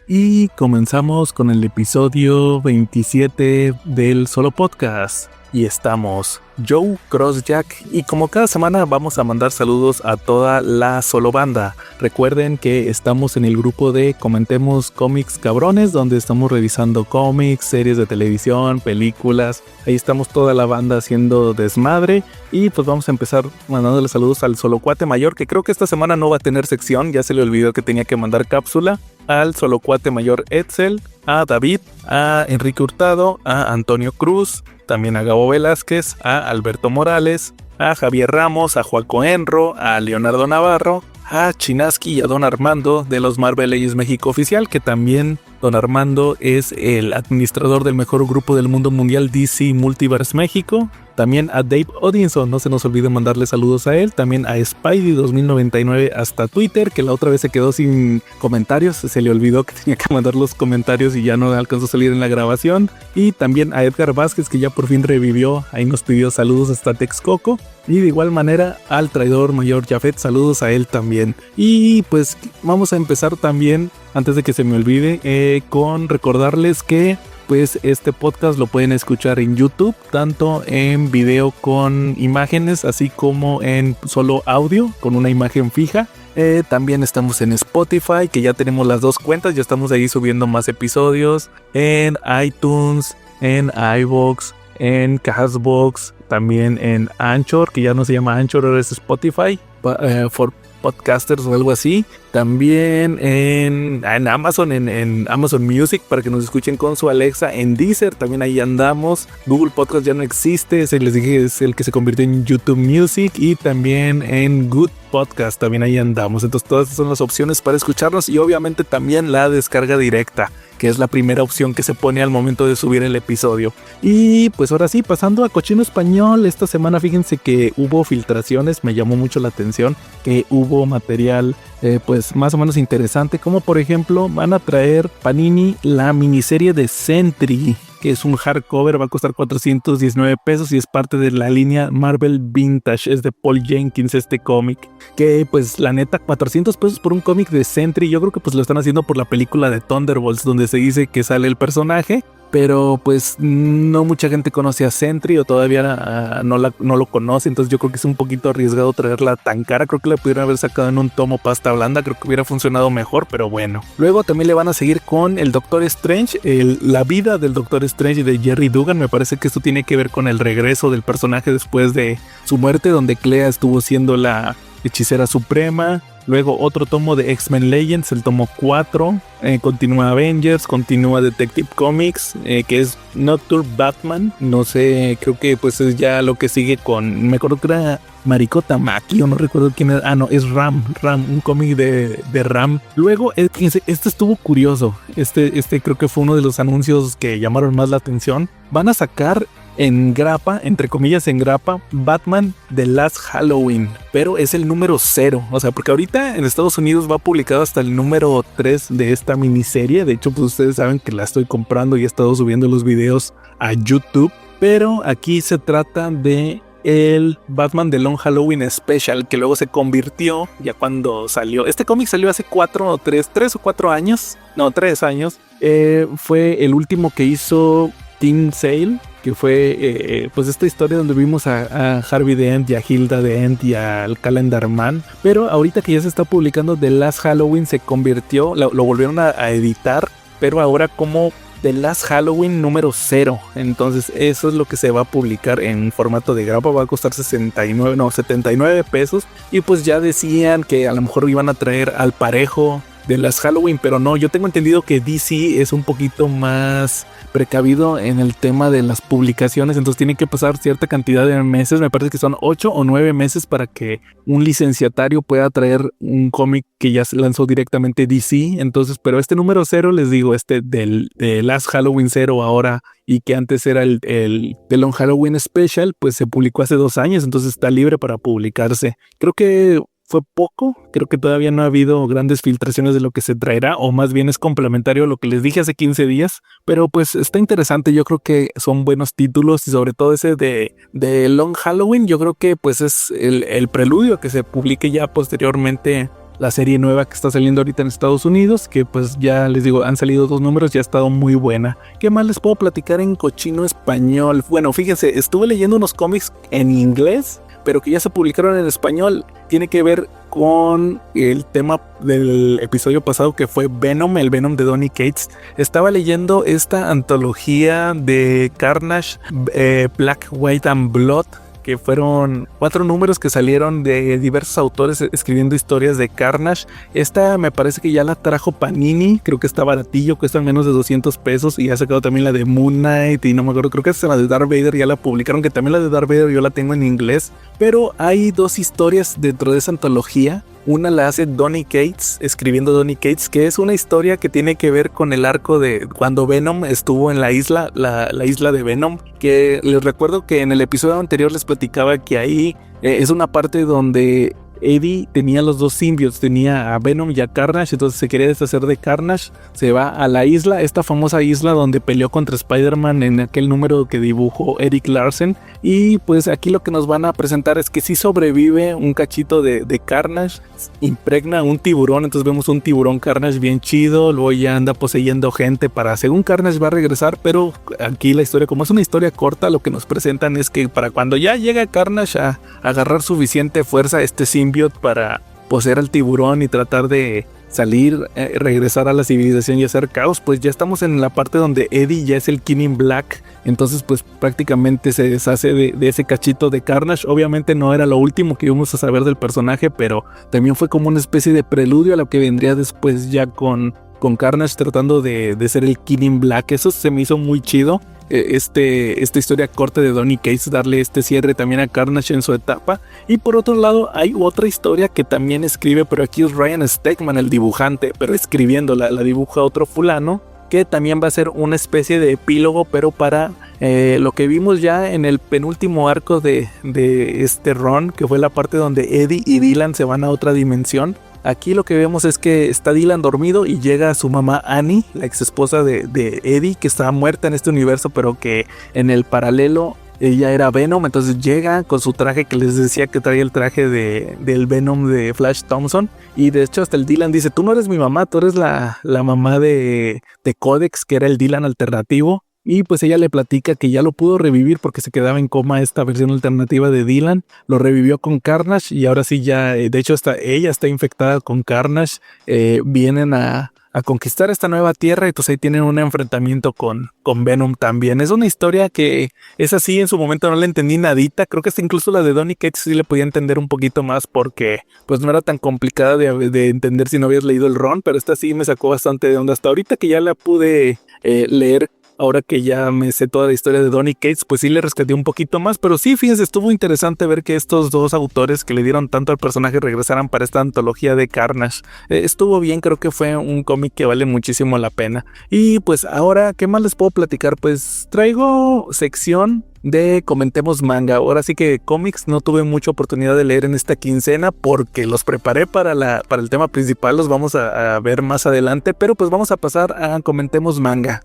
Y comenzamos con el episodio 27 del Solo Podcast. Y estamos Joe, Crossjack, y como cada semana vamos a mandar saludos a toda la Solo Banda. Recuerden que estamos en el grupo de Comentemos Cómics Cabrones, donde estamos revisando cómics, series de televisión, películas. Ahí estamos toda la banda haciendo desmadre. Y pues vamos a empezar mandándole saludos al Solo Cuate Mayor, que creo que esta semana no va a tener sección, ya se le olvidó que tenía que mandar cápsula. Al Solo Cuate Mayor Edsel, a David, a Enrique Hurtado, a Antonio Cruz, también a Gabo Velázquez, a Alberto Morales, a Javier Ramos, a Joaco Enro, a Leonardo Navarro, a Chinaski y a Don Armando de los Marvel Legends México Oficial, que también Don Armando es el administrador del mejor grupo del mundo mundial DC Multiverse México. También a Dave Odinson, no se nos olvide mandarle saludos a él. También a Spidey 2099 hasta Twitter, que la otra vez se quedó sin comentarios. Se le olvidó que tenía que mandar los comentarios y ya no alcanzó a salir en la grabación. Y también a Edgar Vázquez, que ya por fin revivió. Ahí nos pidió saludos hasta Texcoco. Y de igual manera al traidor mayor Jafet, saludos a él también. Y pues vamos a empezar también, antes de que se me olvide, con recordarles que pues este podcast lo pueden escuchar en YouTube, tanto en video con imágenes, así como en solo audio con una imagen fija. También estamos en Spotify, que ya tenemos las dos cuentas, ya estamos ahí subiendo más episodios, en iTunes, en iVoox, en Castbox, también en Anchor, que ya no se llama Anchor, ahora es Spotify for Podcasters o algo así. También en Amazon, en Amazon Music, para que nos escuchen con su Alexa. En Deezer también ahí andamos. Google Podcast ya no existe, ese les dije es el que se convirtió en YouTube Music. Y también en Good Podcast también ahí andamos. Entonces todas son las opciones para escucharnos, y obviamente también la descarga directa, que es la primera opción que se pone al momento de subir el episodio. Y pues ahora sí, pasando a Cochino Español, esta semana fíjense que hubo filtraciones, me llamó mucho la atención que hubo material pues más o menos interesante, como por ejemplo van a traer Panini la miniserie de Sentry, que es un hardcover, va a costar 419 pesos y es parte de la línea Marvel Vintage, es de Paul Jenkins este cómic, que pues la neta 400 pesos por un cómic de Sentry, yo creo que pues lo están haciendo por la película de Thunderbolts, donde se dice que sale el personaje, pero pues no mucha gente conoce a Sentry o todavía no lo conoce, entonces yo creo que es un poquito arriesgado traerla tan cara. Creo que la pudieron haber sacado en un tomo pasta blanda, creo que hubiera funcionado mejor, pero bueno. Luego también le van a seguir con el Doctor Strange, la vida del Doctor Strange de Jerry Dugan. Me parece que esto tiene que ver con el regreso del personaje después de su muerte, donde Clea estuvo siendo la hechicera suprema. Luego otro tomo de X-Men Legends, el tomo 4, continúa Avengers, continúa Detective Comics, que es Nocturne Batman, no sé, creo que pues es ya lo que sigue con, me acuerdo que era Mariko Tamaki o no recuerdo quién era, no, es Ram, un cómic de Ram. Luego, fíjense, este estuvo curioso, este creo que fue uno de los anuncios que llamaron más la atención. Van a sacar en grapa, entre comillas en grapa, Batman The Last Halloween, pero es el número 0, o sea, porque ahorita en Estados Unidos va publicado hasta el número 3 de esta miniserie. De hecho, pues ustedes saben que la estoy comprando y he estado subiendo los videos a YouTube, pero aquí se trata de el Batman The Long Halloween Special, que luego se convirtió, ya cuando salió, este cómic salió hace 3 o 4 años, no, 3 años, fue el último que hizo Tim Sale, que fue pues esta historia donde vimos a Harvey Dent y a Hilda Dent y al Calendar Man. Pero ahorita que ya se está publicando The Last Halloween, se convirtió, lo volvieron a editar, pero ahora como The Last Halloween número 0. Entonces eso es lo que se va a publicar en formato de grapa, va a costar 79 pesos. Y pues ya decían que a lo mejor iban a traer al parejo de las Halloween, pero no, yo tengo entendido que DC es un poquito más precavido en el tema de las publicaciones, entonces tiene que pasar cierta cantidad de meses, me parece que son 8 o 9 meses para que un licenciatario pueda traer un cómic que ya se lanzó directamente DC. Entonces, pero este número 0, les digo, de Last Halloween 0 ahora, y que antes era el The Long Halloween Special, pues se publicó hace 2 años, entonces está libre para publicarse. Creo que fue poco, creo que todavía no ha habido grandes filtraciones de lo que se traerá, o más bien es complementario a lo que les dije hace 15 días, pero pues está interesante. Yo creo que son buenos títulos, y sobre todo ese de Long Halloween, yo creo que pues es el preludio a que se publique ya posteriormente la serie nueva que está saliendo ahorita en Estados Unidos, que pues ya les digo, han salido 2 números y ha estado muy buena. ¿Qué más les puedo platicar en cochino español? Bueno, fíjense, estuve leyendo unos cómics en inglés, pero que ya se publicaron en español. Tiene que ver con el tema del episodio pasado, que fue Venom, el Venom de Donny Cates. Estaba leyendo esta antología de Carnage, Black, White and Blood, que fueron 4 números que salieron de diversos autores escribiendo historias de Carnage. Esta me parece que ya la trajo Panini, creo que está baratillo, cuesta menos de 200 pesos, y ha sacado también la de Moon Knight, y no me acuerdo, creo que es la de Darth Vader, ya la publicaron, que también la de Darth Vader yo la tengo en inglés. Pero hay 2 historias dentro de esa antología. Una la hace Donny Cates, escribiendo Donny Cates, que es una historia que tiene que ver con el arco de cuando Venom estuvo en la isla, la isla de Venom, que les recuerdo que en el episodio anterior les platicaba que ahí es una parte donde Eddie tenía los 2 simbiotes, tenía a Venom y a Carnage, entonces se quería deshacer de Carnage, se va a la isla, esta famosa isla donde peleó contra Spider-Man en aquel número que dibujó Eric Larsen, y pues aquí lo que nos van a presentar es que sí sobrevive un cachito de Carnage, impregna un tiburón, entonces vemos un tiburón Carnage bien chido, luego ya anda poseyendo gente para, según Carnage va a regresar, pero aquí la historia, como es una historia corta, lo que nos presentan es que para cuando ya llega Carnage a agarrar suficiente fuerza, este simbiote para poseer al tiburón y tratar de salir, regresar a la civilización y hacer caos, pues ya estamos en la parte donde Eddie ya es el King in Black, entonces pues prácticamente se deshace de ese cachito de Carnage. Obviamente no era lo último que íbamos a saber del personaje, pero también fue como una especie de preludio a lo que vendría después ya con Carnage tratando de ser el King in Black. Eso se me hizo muy chido. Esta historia corta de Donny Cates, darle este cierre también a Carnage en su etapa. Y por otro lado hay otra historia que también escribe, pero aquí es Ryan Stegman el dibujante, pero escribiéndola la dibuja otro fulano, que también va a ser una especie de epílogo, pero para lo que vimos ya en el penúltimo arco de este run, que fue la parte donde Eddie y Dylan se van a otra dimensión. Aquí lo que vemos es que está Dylan dormido y llega su mamá Annie, la ex esposa de Eddie, que estaba muerta en este universo, pero que en el paralelo ella era Venom. Entonces llega con su traje, que les decía que traía el traje del Venom de Flash Thompson, y de hecho hasta el Dylan dice: tú no eres mi mamá, tú eres la mamá de Codex, que era el Dylan alternativo. Y pues ella le platica que ya lo pudo revivir porque se quedaba en coma esta versión alternativa de Dylan. Lo revivió con Carnage y ahora sí ya, de hecho ella está infectada con Carnage. Vienen a conquistar esta nueva tierra y pues ahí tienen un enfrentamiento con Venom también. Es una historia que es así, en su momento no le entendí nadita. Creo que hasta incluso la de Donny Cates sí le podía entender un poquito más porque pues no era tan complicada de entender si no habías leído el run, pero esta sí me sacó bastante de onda. Hasta ahorita que ya la pude leer, ahora que ya me sé toda la historia de Donny Cates, pues sí le rescaté un poquito más. Pero sí, fíjense, estuvo interesante ver que estos 2 autores que le dieron tanto al personaje regresaran para esta antología de Carnage. Estuvo bien, creo que fue un cómic que vale muchísimo la pena. Y pues ahora, ¿qué más les puedo platicar? Pues traigo sección de Comentemos Manga. Ahora sí que cómics no tuve mucha oportunidad de leer en esta quincena porque los preparé para el tema principal, los vamos a ver más adelante, pero pues vamos a pasar a Comentemos Manga.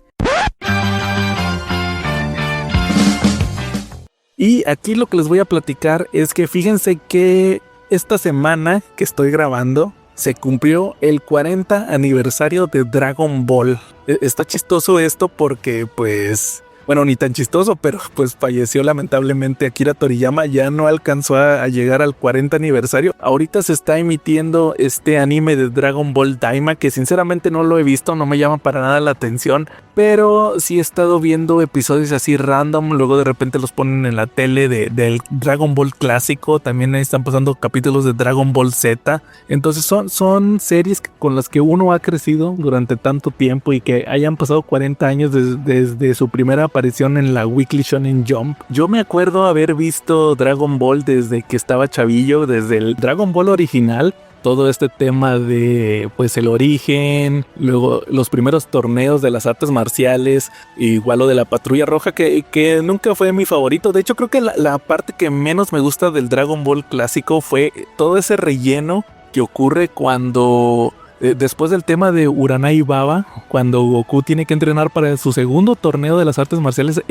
Y aquí lo que les voy a platicar es que fíjense que esta semana que estoy grabando se cumplió el 40 aniversario de Dragon Ball. Está chistoso esto porque pues... bueno, ni tan chistoso, pero pues falleció lamentablemente Akira Toriyama, ya no alcanzó a llegar al 40 aniversario. Ahorita se está emitiendo este anime de Dragon Ball Daima, que sinceramente no lo he visto, no me llama para nada la atención, pero sí he estado viendo episodios así random, luego de repente los ponen en la tele del Dragon Ball clásico, también ahí están pasando capítulos de Dragon Ball Z, entonces son series con las que uno ha crecido durante tanto tiempo y que hayan pasado 40 años desde su primera aparición en la Weekly Shonen Jump. Yo me acuerdo haber visto Dragon Ball desde que estaba chavillo, desde el Dragon Ball original, todo este tema de pues el origen, luego los primeros torneos de las artes marciales, igual lo de la Patrulla Roja, que nunca fue mi favorito. De hecho creo que la parte que menos me gusta del Dragon Ball clásico fue todo ese relleno que ocurre cuando después del tema de Uranai Baba, cuando Goku tiene que entrenar para su segundo torneo de las artes marciales,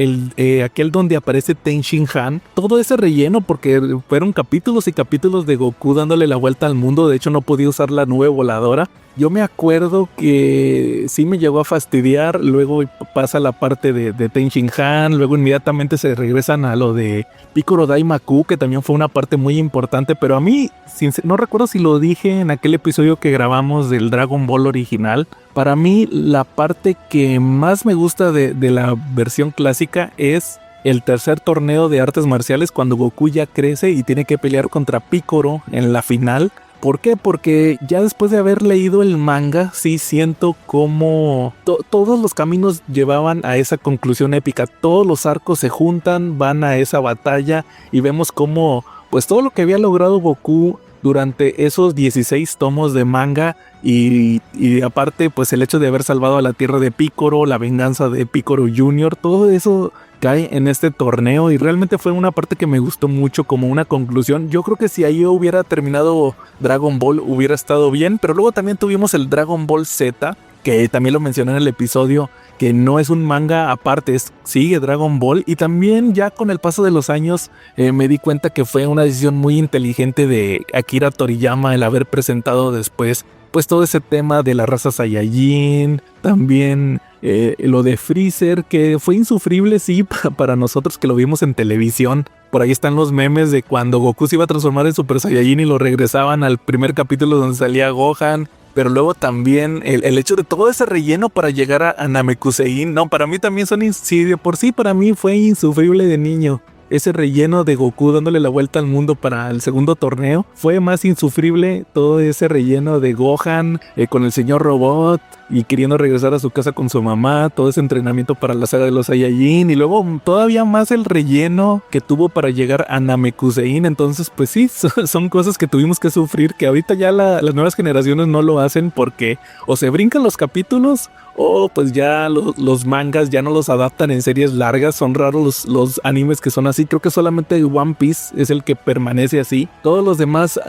aquel donde aparece Ten Shin Han, todo ese relleno, porque fueron capítulos y capítulos de Goku dándole la vuelta al mundo. De hecho, no podía usar la nube voladora. Yo me acuerdo que sí me llegó a fastidiar. Luego pasa la parte de Ten Shin Han. Luego inmediatamente se regresan a lo de Piccolo Daimaku, que también fue una parte muy importante. Pero a mí, no recuerdo si lo dije en aquel episodio que grabamos del Dragon Ball original. Para mí, la parte que más me gusta de la versión clásica es el tercer torneo de artes marciales, cuando Goku ya crece y tiene que pelear contra Piccolo en la final. ¿Por qué? Porque ya después de haber leído el manga, sí siento como todos los caminos llevaban a esa conclusión épica. Todos los arcos se juntan, van a esa batalla y vemos cómo pues todo lo que había logrado Goku durante esos 16 tomos de manga y aparte pues el hecho de haber salvado a la tierra de Piccolo, la venganza de Piccolo Jr., todo eso cae en este torneo y realmente fue una parte que me gustó mucho como una conclusión. Yo creo que si ahí hubiera terminado Dragon Ball hubiera estado bien, pero luego también tuvimos el Dragon Ball Z, que también lo mencioné en el episodio, que no es un manga aparte, sigue Dragon Ball, y también ya con el paso de los años me di cuenta que fue una decisión muy inteligente de Akira Toriyama el haber presentado después pues todo ese tema de la raza Saiyajin, también lo de Freezer, que fue insufrible sí para nosotros que lo vimos en televisión. Por ahí están los memes de cuando Goku se iba a transformar en Super Saiyajin y lo regresaban al primer capítulo donde salía Gohan. Pero luego también el hecho de todo ese relleno para llegar a Namekusein, no, para mí también de por sí para mí fue insufrible de niño. Ese relleno de Goku dándole la vuelta al mundo para el segundo torneo fue más insufrible. Todo ese relleno de Gohan con el señor Robot y queriendo regresar a su casa con su mamá, todo ese entrenamiento para la saga de los Saiyajin y luego todavía más el relleno que tuvo para llegar a Namekusein. Entonces pues sí, son cosas que tuvimos que sufrir, que ahorita ya las nuevas generaciones no lo hacen porque o se brincan los capítulos o pues ya los mangas ya no los adaptan en series largas. Son raros los animes que son así. Creo que solamente One Piece es el que permanece así. Todos los demás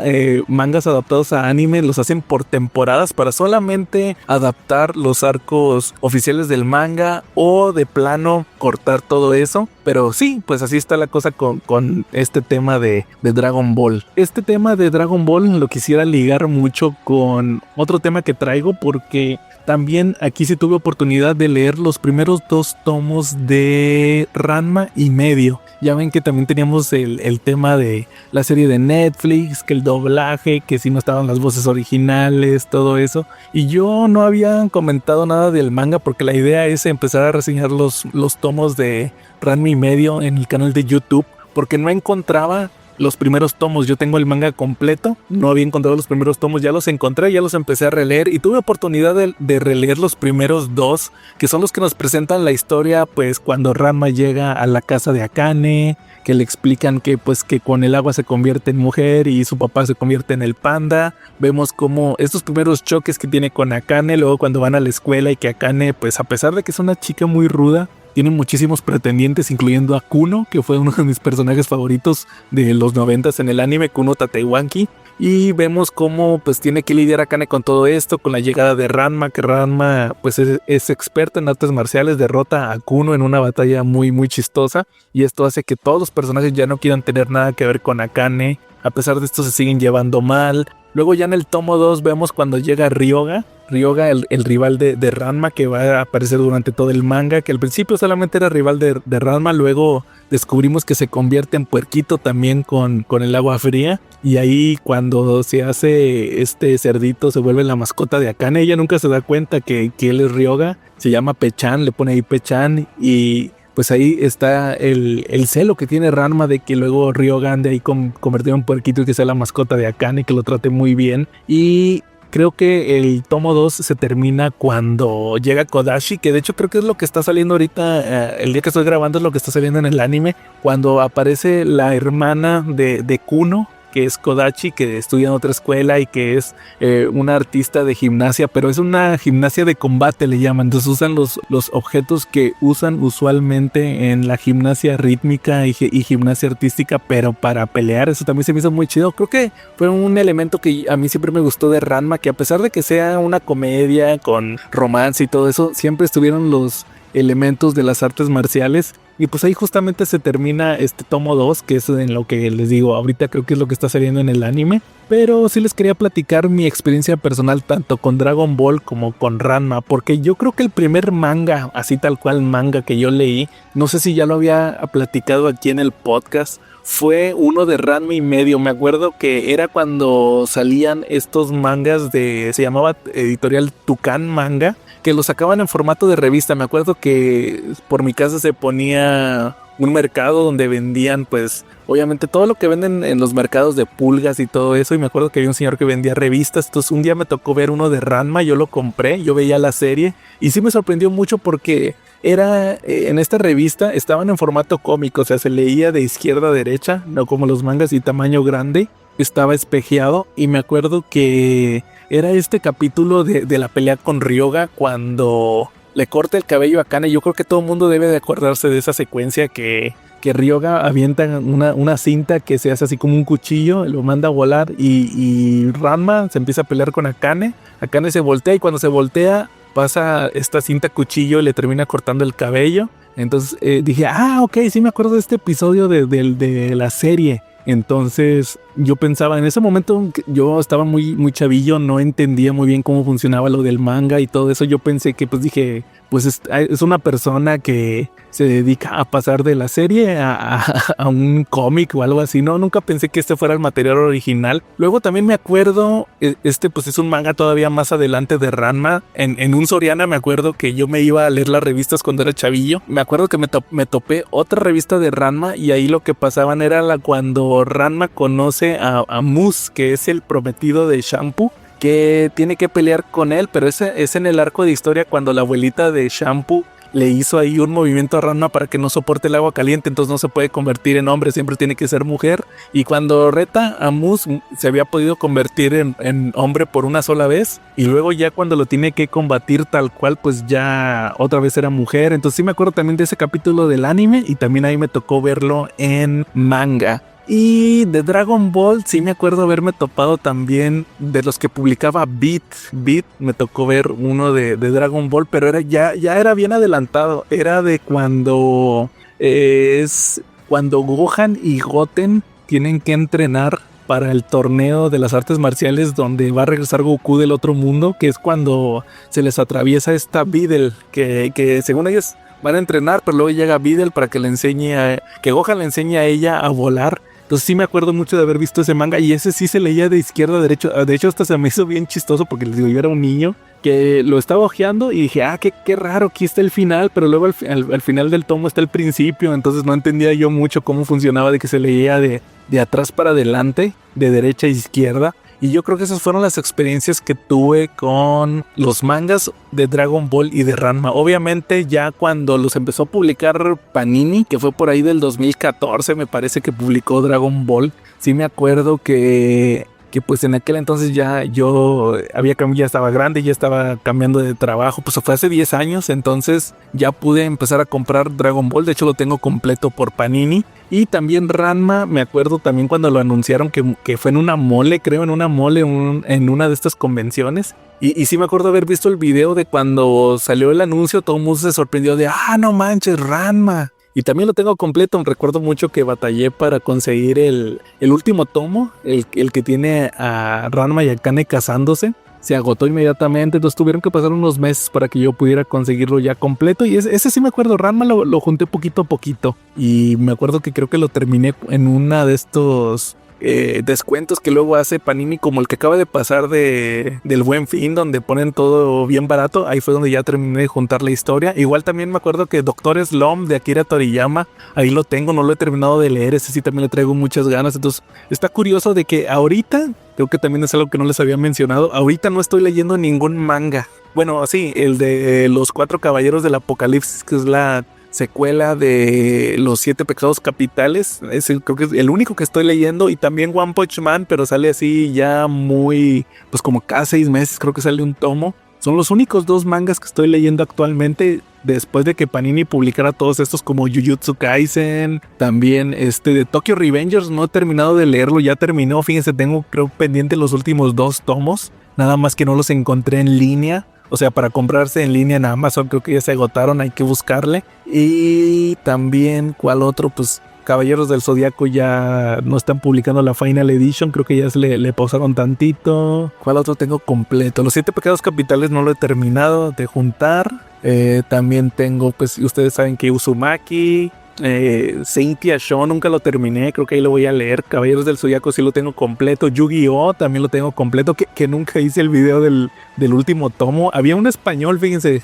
mangas adaptados a anime los hacen por temporadas para solamente adaptar los arcos oficiales del manga o de plano cortar todo eso. Pero sí, pues así está la cosa con este tema de Dragon Ball. Este tema de Dragon Ball lo quisiera ligar mucho con otro tema que traigo, porque también aquí sí tuve oportunidad de leer los primeros 2 tomos de Ranma y medio. Ya ven que también teníamos el tema de la serie de Netflix, que el doblaje, que si no estaban las voces originales, todo eso. Y yo no había comentado nada del manga porque la idea es empezar a reseñar los tomos de Ranma y medio en el canal de YouTube, porque no encontraba los primeros tomos. Yo tengo el manga completo, no había encontrado los primeros tomos, ya los encontré, ya los empecé a releer y tuve oportunidad de releer los primeros 2, que son los que nos presentan la historia, pues cuando Ranma llega a la casa de Akane, que le explican que pues que con el agua se convierte en mujer y su papá se convierte en el panda. Vemos como estos primeros choques que tiene con Akane, luego cuando van a la escuela y que Akane, pues a pesar de que es una chica muy ruda, tiene muchísimos pretendientes, incluyendo a Kuno, que fue uno de mis personajes favoritos de los 90s en el anime, Kuno Tateiwanki. Y vemos cómo pues tiene que lidiar Akane con todo esto, con la llegada de Ranma, que Ranma pues es experto en artes marciales, derrota a Kuno en una batalla muy muy chistosa. Y esto hace que todos los personajes ya no quieran tener nada que ver con Akane. A pesar de esto se siguen llevando mal. Luego ya en el tomo 2 vemos cuando llega Ryoga, el rival de Ranma, que va a aparecer durante todo el manga, que al principio solamente era rival de Ranma, luego descubrimos que se convierte en puerquito también con el agua fría, y ahí cuando se hace este cerdito se vuelve la mascota de Akane. Ella nunca se da cuenta que él es Ryoga, se llama Pechan, le pone ahí Pechan, y pues ahí está el celo que tiene Ranma de que luego Ryoga ande ahí convertido en puerquito y que sea la mascota de Akane, que lo trate muy bien. Y creo que el tomo 2 se termina cuando llega Kodashi, que de hecho creo que es lo que está saliendo ahorita, el día que estoy grabando es lo que está saliendo en el anime, cuando aparece la hermana de Kuno, que es Kodachi, que estudia en otra escuela y que es una artista de gimnasia, pero es una gimnasia de combate, le llaman. Entonces usan los objetos que usan usualmente en la gimnasia rítmica y gimnasia artística, pero para pelear. Eso también se me hizo muy chido. Creo que fue un elemento que a mí siempre me gustó de Ranma, que a pesar de que sea una comedia con romance y todo eso, siempre estuvieron los elementos de las artes marciales. Y pues ahí justamente se termina este tomo 2, que es en lo que les digo, ahorita creo que es lo que está saliendo en el anime. Pero sí les quería platicar mi experiencia personal tanto con Dragon Ball como con Ranma, porque yo creo que el primer manga, así tal cual manga que yo leí, no sé si ya lo había platicado aquí en el podcast, fue uno de Ranma y medio. Me acuerdo que era cuando salían estos mangas se llamaba Editorial Tucán Manga, que los sacaban en formato de revista. Me acuerdo que por mi casa se ponía un mercado donde vendían, pues, obviamente todo lo que venden en los mercados de pulgas y todo eso. Y me acuerdo que había un señor que vendía revistas. Entonces un día me tocó ver uno de Ranma, yo lo compré, yo veía la serie y sí me sorprendió mucho porque era, en esta revista estaban en formato cómico, o sea, se leía de izquierda a derecha, no como los mangas y tamaño grande. Estaba espejeado y me acuerdo que era este capítulo de la pelea con Ryoga cuando le corta el cabello a Kane. Yo creo que todo el mundo debe de acordarse de esa secuencia que Ryoga avienta una cinta que se hace así como un cuchillo, lo manda a volar y Ranma se empieza a pelear con Akane. Akane se voltea y cuando se voltea pasa esta cinta cuchillo y le termina cortando el cabello. Entonces dije, ok, sí me acuerdo de este episodio de la serie. Entonces yo pensaba, en ese momento yo estaba muy chavillo, no entendía muy bien cómo funcionaba lo del manga y todo eso. Yo pensé que dije, pues es una persona que se dedica a pasar de la serie a un cómic o algo así. No, nunca pensé que este fuera el material original. Luego también me acuerdo, pues es un manga todavía más adelante de Ranma. En un Soriana me acuerdo que yo me iba a leer las revistas cuando era chavillo. Me acuerdo que me topé otra revista de Ranma y ahí lo que pasaban era cuando Ranma conoce a Mus, que es el prometido de Shampoo, que tiene que pelear con él, pero es en el arco de historia cuando la abuelita de Shampoo le hizo ahí un movimiento a Ranma para que no soporte el agua caliente, entonces no se puede convertir en hombre, siempre tiene que ser mujer. Y cuando reta a Mus, se había podido convertir en hombre por una sola vez, y luego ya cuando lo tiene que combatir tal cual, pues ya otra vez era mujer. Entonces sí me acuerdo también de ese capítulo del anime, y también ahí me tocó verlo en manga. Y de Dragon Ball sí me acuerdo haberme topado también de los que publicaba Beat. Me tocó ver uno de Dragon Ball, pero ya era bien adelantado. Era de cuando cuando Gohan y Goten tienen que entrenar para el torneo de las artes marciales donde va a regresar Goku del otro mundo, que es cuando se les atraviesa esta Videl, que según ellos van a entrenar, pero luego llega Videl para que que Gohan le enseñe a ella a volar. Entonces sí me acuerdo mucho de haber visto ese manga y ese sí se leía de izquierda a derecha. De hecho hasta se me hizo bien chistoso porque les digo, yo era un niño que lo estaba hojeando y dije, qué raro, aquí está el final, pero luego al final del tomo está el principio. Entonces no entendía yo mucho cómo funcionaba de que se leía de atrás para adelante, de derecha a izquierda. Y yo creo que esas fueron las experiencias que tuve con los mangas de Dragon Ball y de Ranma. Obviamente ya cuando los empezó a publicar Panini, que fue por ahí del 2014, me parece que publicó Dragon Ball. Sí me acuerdo que pues en aquel entonces ya estaba grande, ya estaba cambiando de trabajo, pues fue hace 10 años, entonces ya pude empezar a comprar Dragon Ball, de hecho lo tengo completo por Panini. Y también Ranma, me acuerdo también cuando lo anunciaron que fue en una mole, en una de estas convenciones. Y sí me acuerdo haber visto el video de cuando salió el anuncio, todo el mundo se sorprendió de, no manches, Ranma. Y también lo tengo completo. Recuerdo mucho que batallé para conseguir el último tomo, el que tiene a Ranma y a Akane casándose. Se agotó inmediatamente, entonces tuvieron que pasar unos meses para que yo pudiera conseguirlo ya completo. Y ese sí me acuerdo, Ranma lo junté poquito a poquito. Y me acuerdo que creo que lo terminé en una de estos descuentos que luego hace Panini, como el que acaba de pasar del Buen Fin, donde ponen todo bien barato. Ahí fue donde ya terminé de juntar la historia. Igual también me acuerdo que Doctor Slump de Akira Toriyama, ahí lo tengo, no lo he terminado de leer, ese sí también le traigo muchas ganas. Entonces está curioso de que ahorita, creo que también es algo que no les había mencionado, ahorita no estoy leyendo ningún manga. Bueno, sí, el de los 4 caballeros del apocalipsis, que es la secuela de Los 7 Pecados Capitales. Creo que es el único que estoy leyendo. Y también One Punch Man, pero sale así ya muy, pues como cada 6 meses creo que sale un tomo. Son los únicos 2 mangas que estoy leyendo actualmente, después de que Panini publicara todos estos como Jujutsu Kaisen, también de Tokyo Revengers. No he terminado de leerlo, ya terminó, fíjense, tengo creo pendiente los últimos 2 tomos, nada más que no los encontré en línea. O sea, para comprarse en línea en Amazon creo que ya se agotaron, hay que buscarle. Y también, ¿cuál otro? Pues Caballeros del Zodiaco ya no están publicando la Final Edition, creo que ya le pausaron tantito. ¿Cuál otro tengo completo? Los 7 Pecados Capitales no lo he terminado de juntar. También tengo, pues ustedes saben que Uzumaki, Saint Show nunca lo terminé, creo que ahí lo voy a leer. Caballeros del Zodiaco sí lo tengo completo. Yu-Gi-Oh también lo tengo completo, que nunca hice el video del último tomo. Había un español, fíjense,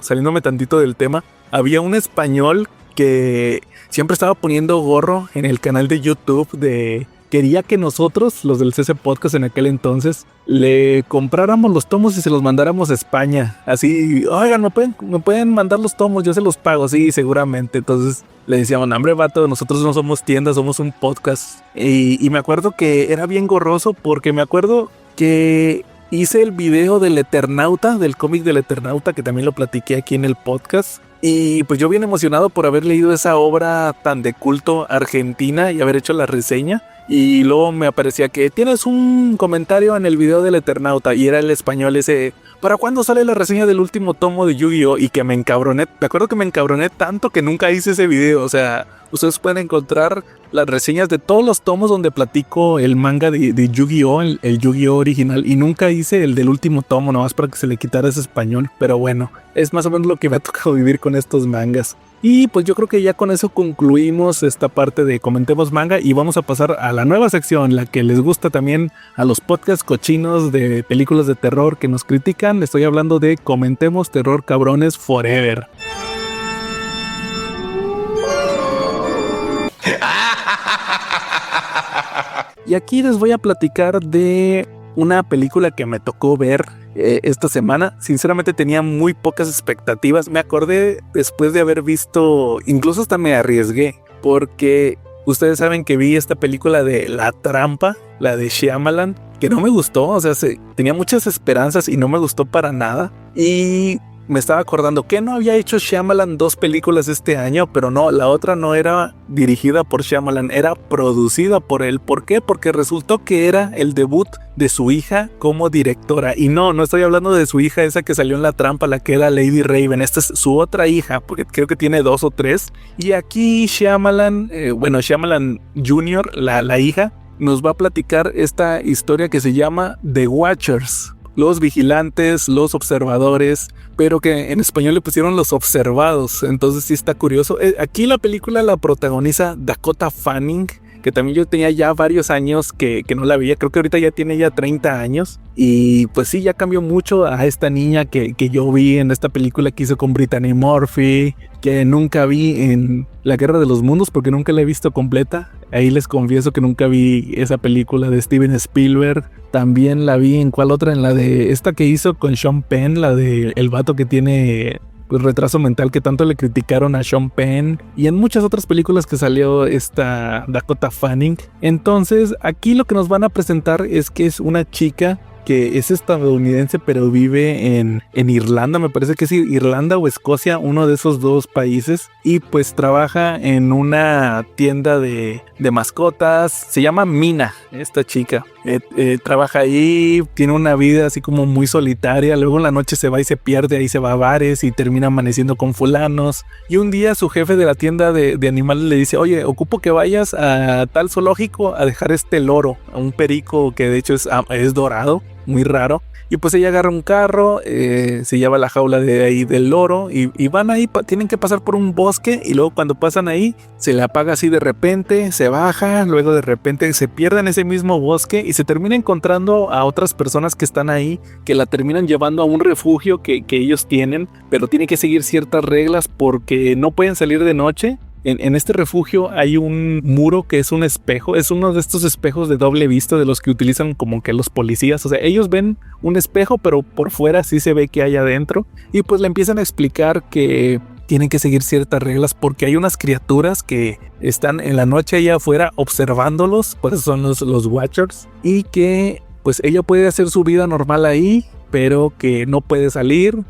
saliéndome tantito del tema, había un español que siempre estaba poniendo gorro en el canal de YouTube quería que nosotros, los del CC Podcast en aquel entonces, le compráramos los tomos y se los mandáramos a España. Así, oigan, ¿me pueden mandar los tomos? Yo se los pago, sí, seguramente. Entonces le decíamos, hombre, vato, nosotros no somos tiendas, somos un podcast. Y me acuerdo que era bien gorroso porque me acuerdo que hice el video del Eternauta, del cómic del Eternauta, que también lo platiqué aquí en el podcast. Y pues yo bien emocionado por haber leído esa obra tan de culto argentina y haber hecho la reseña. Y luego me aparecía que tienes un comentario en el video del Eternauta y era el español ese, ¿para cuándo sale la reseña del último tomo de Yu-Gi-Oh? Y que me encabroné, me acuerdo que me encabroné tanto que nunca hice ese video. O sea, ustedes pueden encontrar las reseñas de todos los tomos donde platico el manga de Yu-Gi-Oh, el Yu-Gi-Oh original, y nunca hice el del último tomo, nomás para que se le quitara ese español. Pero bueno, es más o menos lo que me ha tocado vivir con estos mangas. Y pues yo creo que ya con eso concluimos esta parte de Comentemos Manga y vamos a pasar a la nueva sección, la que les gusta también a los podcasts cochinos de películas de terror que nos critican. Estoy hablando de Comentemos Terror Cabrones Forever. Y aquí les voy a platicar de una película que me tocó ver esta semana. Sinceramente tenía muy pocas expectativas. Me acordé después de haber visto, incluso hasta me arriesgué, porque ustedes saben que vi esta película de La Trampa, la de Shyamalan, que no me gustó. O sea, tenía muchas esperanzas y no me gustó para nada. Y me estaba acordando que no había hecho Shyamalan 2 películas este año, pero no, la otra no era dirigida por Shyamalan, era producida por él. ¿Por qué? Porque resultó que era el debut de su hija como directora. Y no estoy hablando de su hija esa que salió en La Trampa, la que era Lady Raven. Esta es su otra hija, porque creo que tiene 2 o 3. Y aquí Shyamalan Jr., la hija, nos va a platicar esta historia que se llama The Watchers. Los vigilantes, los observadores, pero que en español le pusieron los observados. Entonces sí está curioso. Aquí la película la protagoniza Dakota Fanning, que también yo tenía ya varios años que no la veía. Creo que ahorita ya tiene ya 30 años. Y pues sí, ya cambió mucho a esta niña que yo vi en esta película que hizo con Brittany Murphy, que nunca vi en La Guerra de los Mundos porque nunca la he visto completa. Ahí les confieso que nunca vi esa película de Steven Spielberg. También la vi en cuál otra, en la de esta que hizo con Sean Penn, la de el vato que tiene pues retraso mental, que tanto le criticaron a Sean Penn, y en muchas otras películas que salió esta Dakota Fanning. Entonces aquí lo que nos van a presentar es que es una chica que es estadounidense pero vive en Irlanda, me parece que es Irlanda o Escocia, uno de esos 2 países, y pues trabaja en una tienda de mascotas. Se llama Mina, esta chica. Trabaja ahí, tiene una vida así como muy solitaria, luego en la noche se va y se pierde, ahí se va a bares y termina amaneciendo con fulanos. Y un día su jefe de la tienda de animales le dice, oye, ocupo que vayas a tal zoológico a dejar este loro, a un perico que de hecho es dorado, muy raro. Y pues ella agarra un carro, se lleva la jaula de ahí del loro y van ahí, tienen que pasar por un bosque, y luego cuando pasan ahí se le apaga así de repente, se baja, luego de repente se pierde en ese mismo bosque y se termina encontrando a otras personas que están ahí, que la terminan llevando a un refugio que ellos tienen, pero tienen que seguir ciertas reglas porque no pueden salir de noche. En este refugio hay un muro que es un espejo, es uno de estos espejos de doble vista de los que utilizan como que los policías. O sea, ellos ven un espejo pero por fuera sí se ve que hay adentro, y pues le empiezan a explicar que tienen que seguir ciertas reglas porque hay unas criaturas que están en la noche allá afuera observándolos, por eso son los Watchers, y que pues ella puede hacer su vida normal ahí, pero que no puede salir,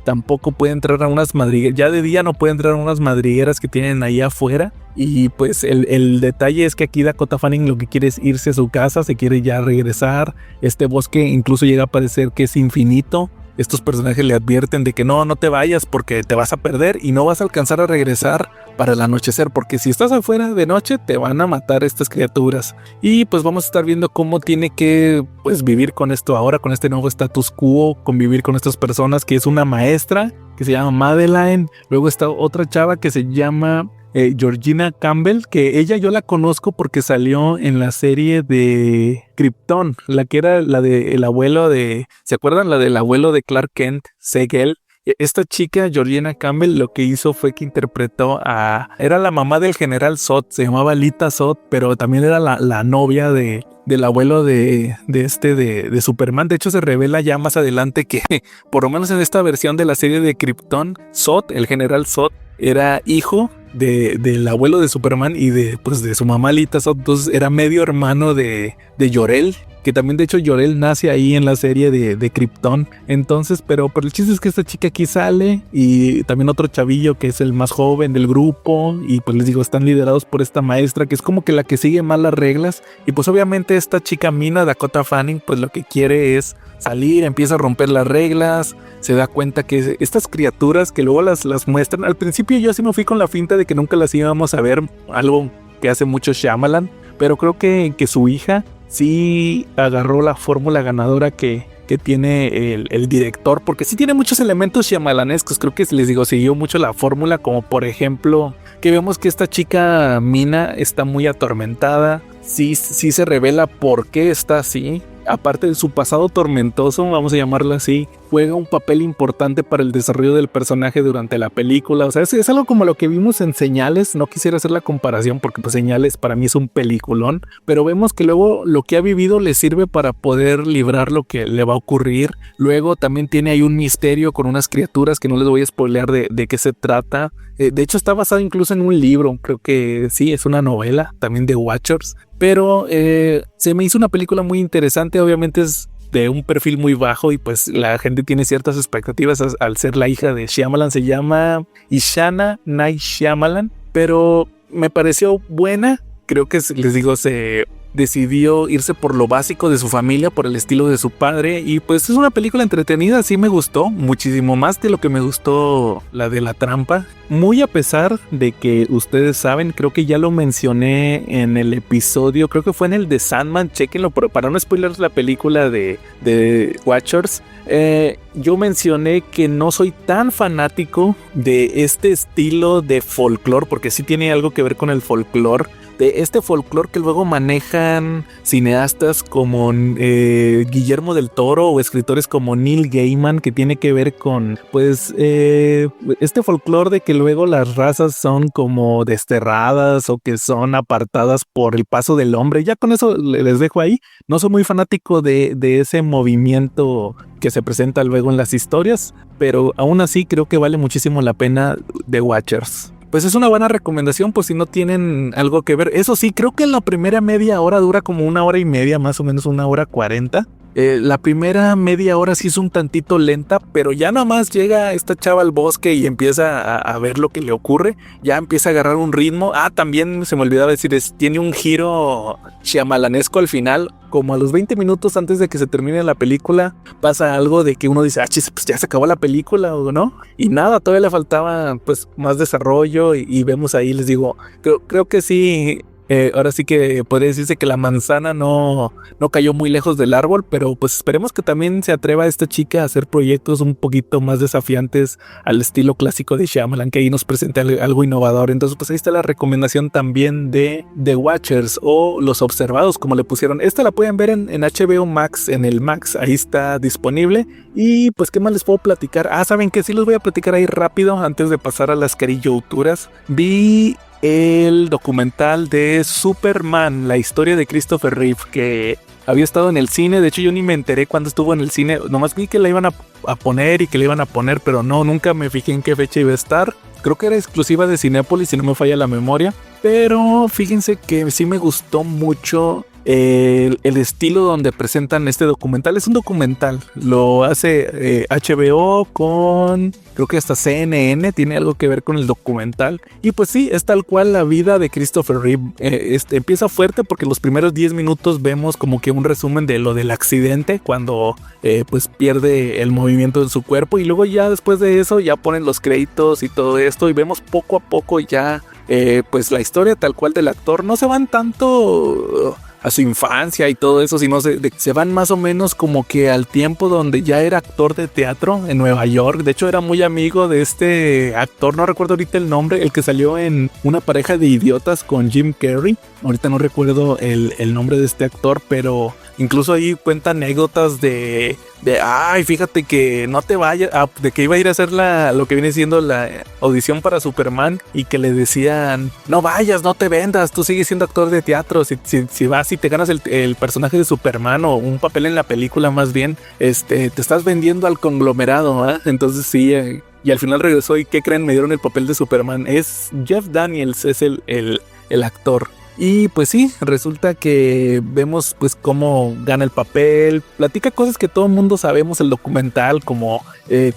tampoco puede entrar a unas madrigueras, ya de día no puede entrar a unas madrigueras que tienen ahí afuera. Y pues el detalle es que aquí Dakota Fanning lo que quiere es irse a su casa, se quiere ya regresar. Este bosque incluso llega a parecer que es infinito. Estos personajes le advierten de que no te vayas porque te vas a perder y no vas a alcanzar a regresar para el anochecer, porque si estás afuera de noche te van a matar estas criaturas. Y pues vamos a estar viendo cómo tiene que pues vivir con esto ahora, con este nuevo status quo, convivir con estas personas, que es una maestra que se llama Madeline. Luego está otra chava que se llama Georgina Campbell, que ella yo la conozco porque salió en la serie de Krypton, la que era la de el abuelo de, ¿se acuerdan? La del abuelo de Clark Kent, Segel. Esta chica, Georgina Campbell, lo que hizo fue que interpretó era la mamá del general Zod, se llamaba Lita Zod, pero también era la novia del abuelo de Superman. De hecho, se revela ya más adelante que, por lo menos en esta versión de la serie de Krypton, Zod, el general Zod, era hijo del abuelo de Superman y de su mamá Lita Zod. Entonces era medio hermano de Jor-El, que también de hecho Jor-El nace ahí en la serie de Krypton. Entonces, pero el chiste es que esta chica aquí sale, y también otro chavillo que es el más joven del grupo, y pues les digo, están liderados por esta maestra que es como que la que sigue más las reglas. Y pues obviamente esta chica Mina, Dakota Fanning, pues lo que quiere es salir, empieza a romper las reglas, se da cuenta que estas criaturas que luego las muestran, al principio yo sí me fui con la finta de que nunca las íbamos a ver, algo que hace mucho Shyamalan, pero creo que su hija sí agarró la fórmula ganadora que tiene el director, porque sí tiene muchos elementos shyamalanescos. Creo que les digo, siguió mucho la fórmula, como por ejemplo que vemos que esta chica Mina está muy atormentada, sí se revela por qué está así. Aparte de su pasado tormentoso, vamos a llamarlo así, juega un papel importante para el desarrollo del personaje durante la película. O sea, es algo como lo que vimos en Señales. No quisiera hacer la comparación porque pues Señales para mí es un peliculón, pero vemos que luego lo que ha vivido le sirve para poder librar lo que le va a ocurrir. Luego también tiene ahí un misterio con unas criaturas que no les voy a spoilear de qué se trata. De hecho está basado incluso en un libro, creo que sí, es una novela también de Watchers. Pero se me hizo una película muy interesante. Obviamente es de un perfil muy bajo y pues la gente tiene ciertas expectativas al ser la hija de Shyamalan. Se llama Ishana Night Shyamalan, pero me pareció buena. Creo que les digo, se decidió irse por lo básico de su familia, por el estilo de su padre, y pues es una película entretenida. Sí me gustó muchísimo más de lo que me gustó la de La Trampa, muy a pesar de que ustedes saben, creo que ya lo mencioné en el episodio, creo que fue en el de Sandman, chequenlo para no spoiler la película de Watchers. Yo mencioné que no soy tan fanático de este estilo de folclore, porque sí tiene algo que ver con el folclore, de este folclore que luego manejan cineastas como Guillermo del Toro o escritores como Neil Gaiman, que tiene que ver con pues este folclore de que luego las razas son como desterradas o que son apartadas por el paso del hombre. Ya con eso les dejo ahí. No soy muy fanático de ese movimiento que se presenta luego en las historias, pero aún así creo que vale muchísimo la pena The Watchers. Pues es una buena recomendación por si no tienen algo que ver. Eso sí, creo que en la primera media hora dura como 1 hora y media, más o menos 1 hora 40. La primera media hora sí es un tantito lenta, pero ya nada más llega esta chava al bosque y empieza a ver lo que le ocurre. Ya empieza a agarrar un ritmo. También se me olvidaba decir, tiene un giro shyamalanesco al final. Como a los 20 minutos antes de que se termine la película, pasa algo de que uno dice, pues ya se acabó la película, ¿o no? Y nada, todavía le faltaba pues más desarrollo y vemos ahí, les digo, creo que sí. Ahora sí que podría decirse que la manzana no cayó muy lejos del árbol, pero pues esperemos que también se atreva esta chica a hacer proyectos un poquito más desafiantes al estilo clásico de Shyamalan, que ahí nos presente algo innovador. Entonces pues ahí está la recomendación también de The Watchers o Los Observados, como le pusieron. Esta la pueden ver en HBO Max, en el Max, ahí está disponible. Y pues qué más les puedo platicar. Saben que sí los voy a platicar ahí rápido antes de pasar a las carillouturas. Vi el documental de Superman, la historia de Christopher Reeve, que había estado en el cine. De hecho yo ni me enteré cuando estuvo en el cine, nomás vi que la iban a poner y que la iban a poner, pero nunca me fijé en qué fecha iba a estar. creo que era exclusiva de Cinépolis si no me falla la memoria, pero fíjense que sí me gustó mucho el estilo donde presentan este documental. Es un documental, lo hace HBO con, creo que hasta CNN tiene algo que ver con el documental, y pues sí, es tal cual la vida de Christopher Reeve. Empieza fuerte porque los primeros 10 minutos vemos como que un resumen de lo del accidente cuando pues pierde el movimiento en su cuerpo, y luego ya después de eso ya ponen los créditos y todo esto, y vemos poco a poco ya pues la historia tal cual del actor. No se van tanto a su infancia y todo eso, sino se van más o menos como que al tiempo donde ya era actor de teatro en Nueva York. De hecho era muy amigo de este actor, no recuerdo ahorita el nombre, el que salió en Una pareja de idiotas con Jim Carrey. Ahorita no recuerdo el nombre de este actor, pero incluso ahí cuenta anécdotas de ay, fíjate que no te vayas, de que iba a ir a hacer lo que viene siendo la audición para Superman, y que le decían, no vayas, no te vendas, tú sigues siendo actor de teatro, si vas y te ganas el personaje de Superman o un papel en la película más bien, te estás vendiendo al conglomerado, ¿eh? Entonces sí, y al final regresó, y ¿qué creen? Me dieron el papel de Superman. Es Jeff Daniels, es el actor. Y pues sí, resulta que vemos pues cómo gana el papel, platica cosas que todo el mundo sabemos el documental, como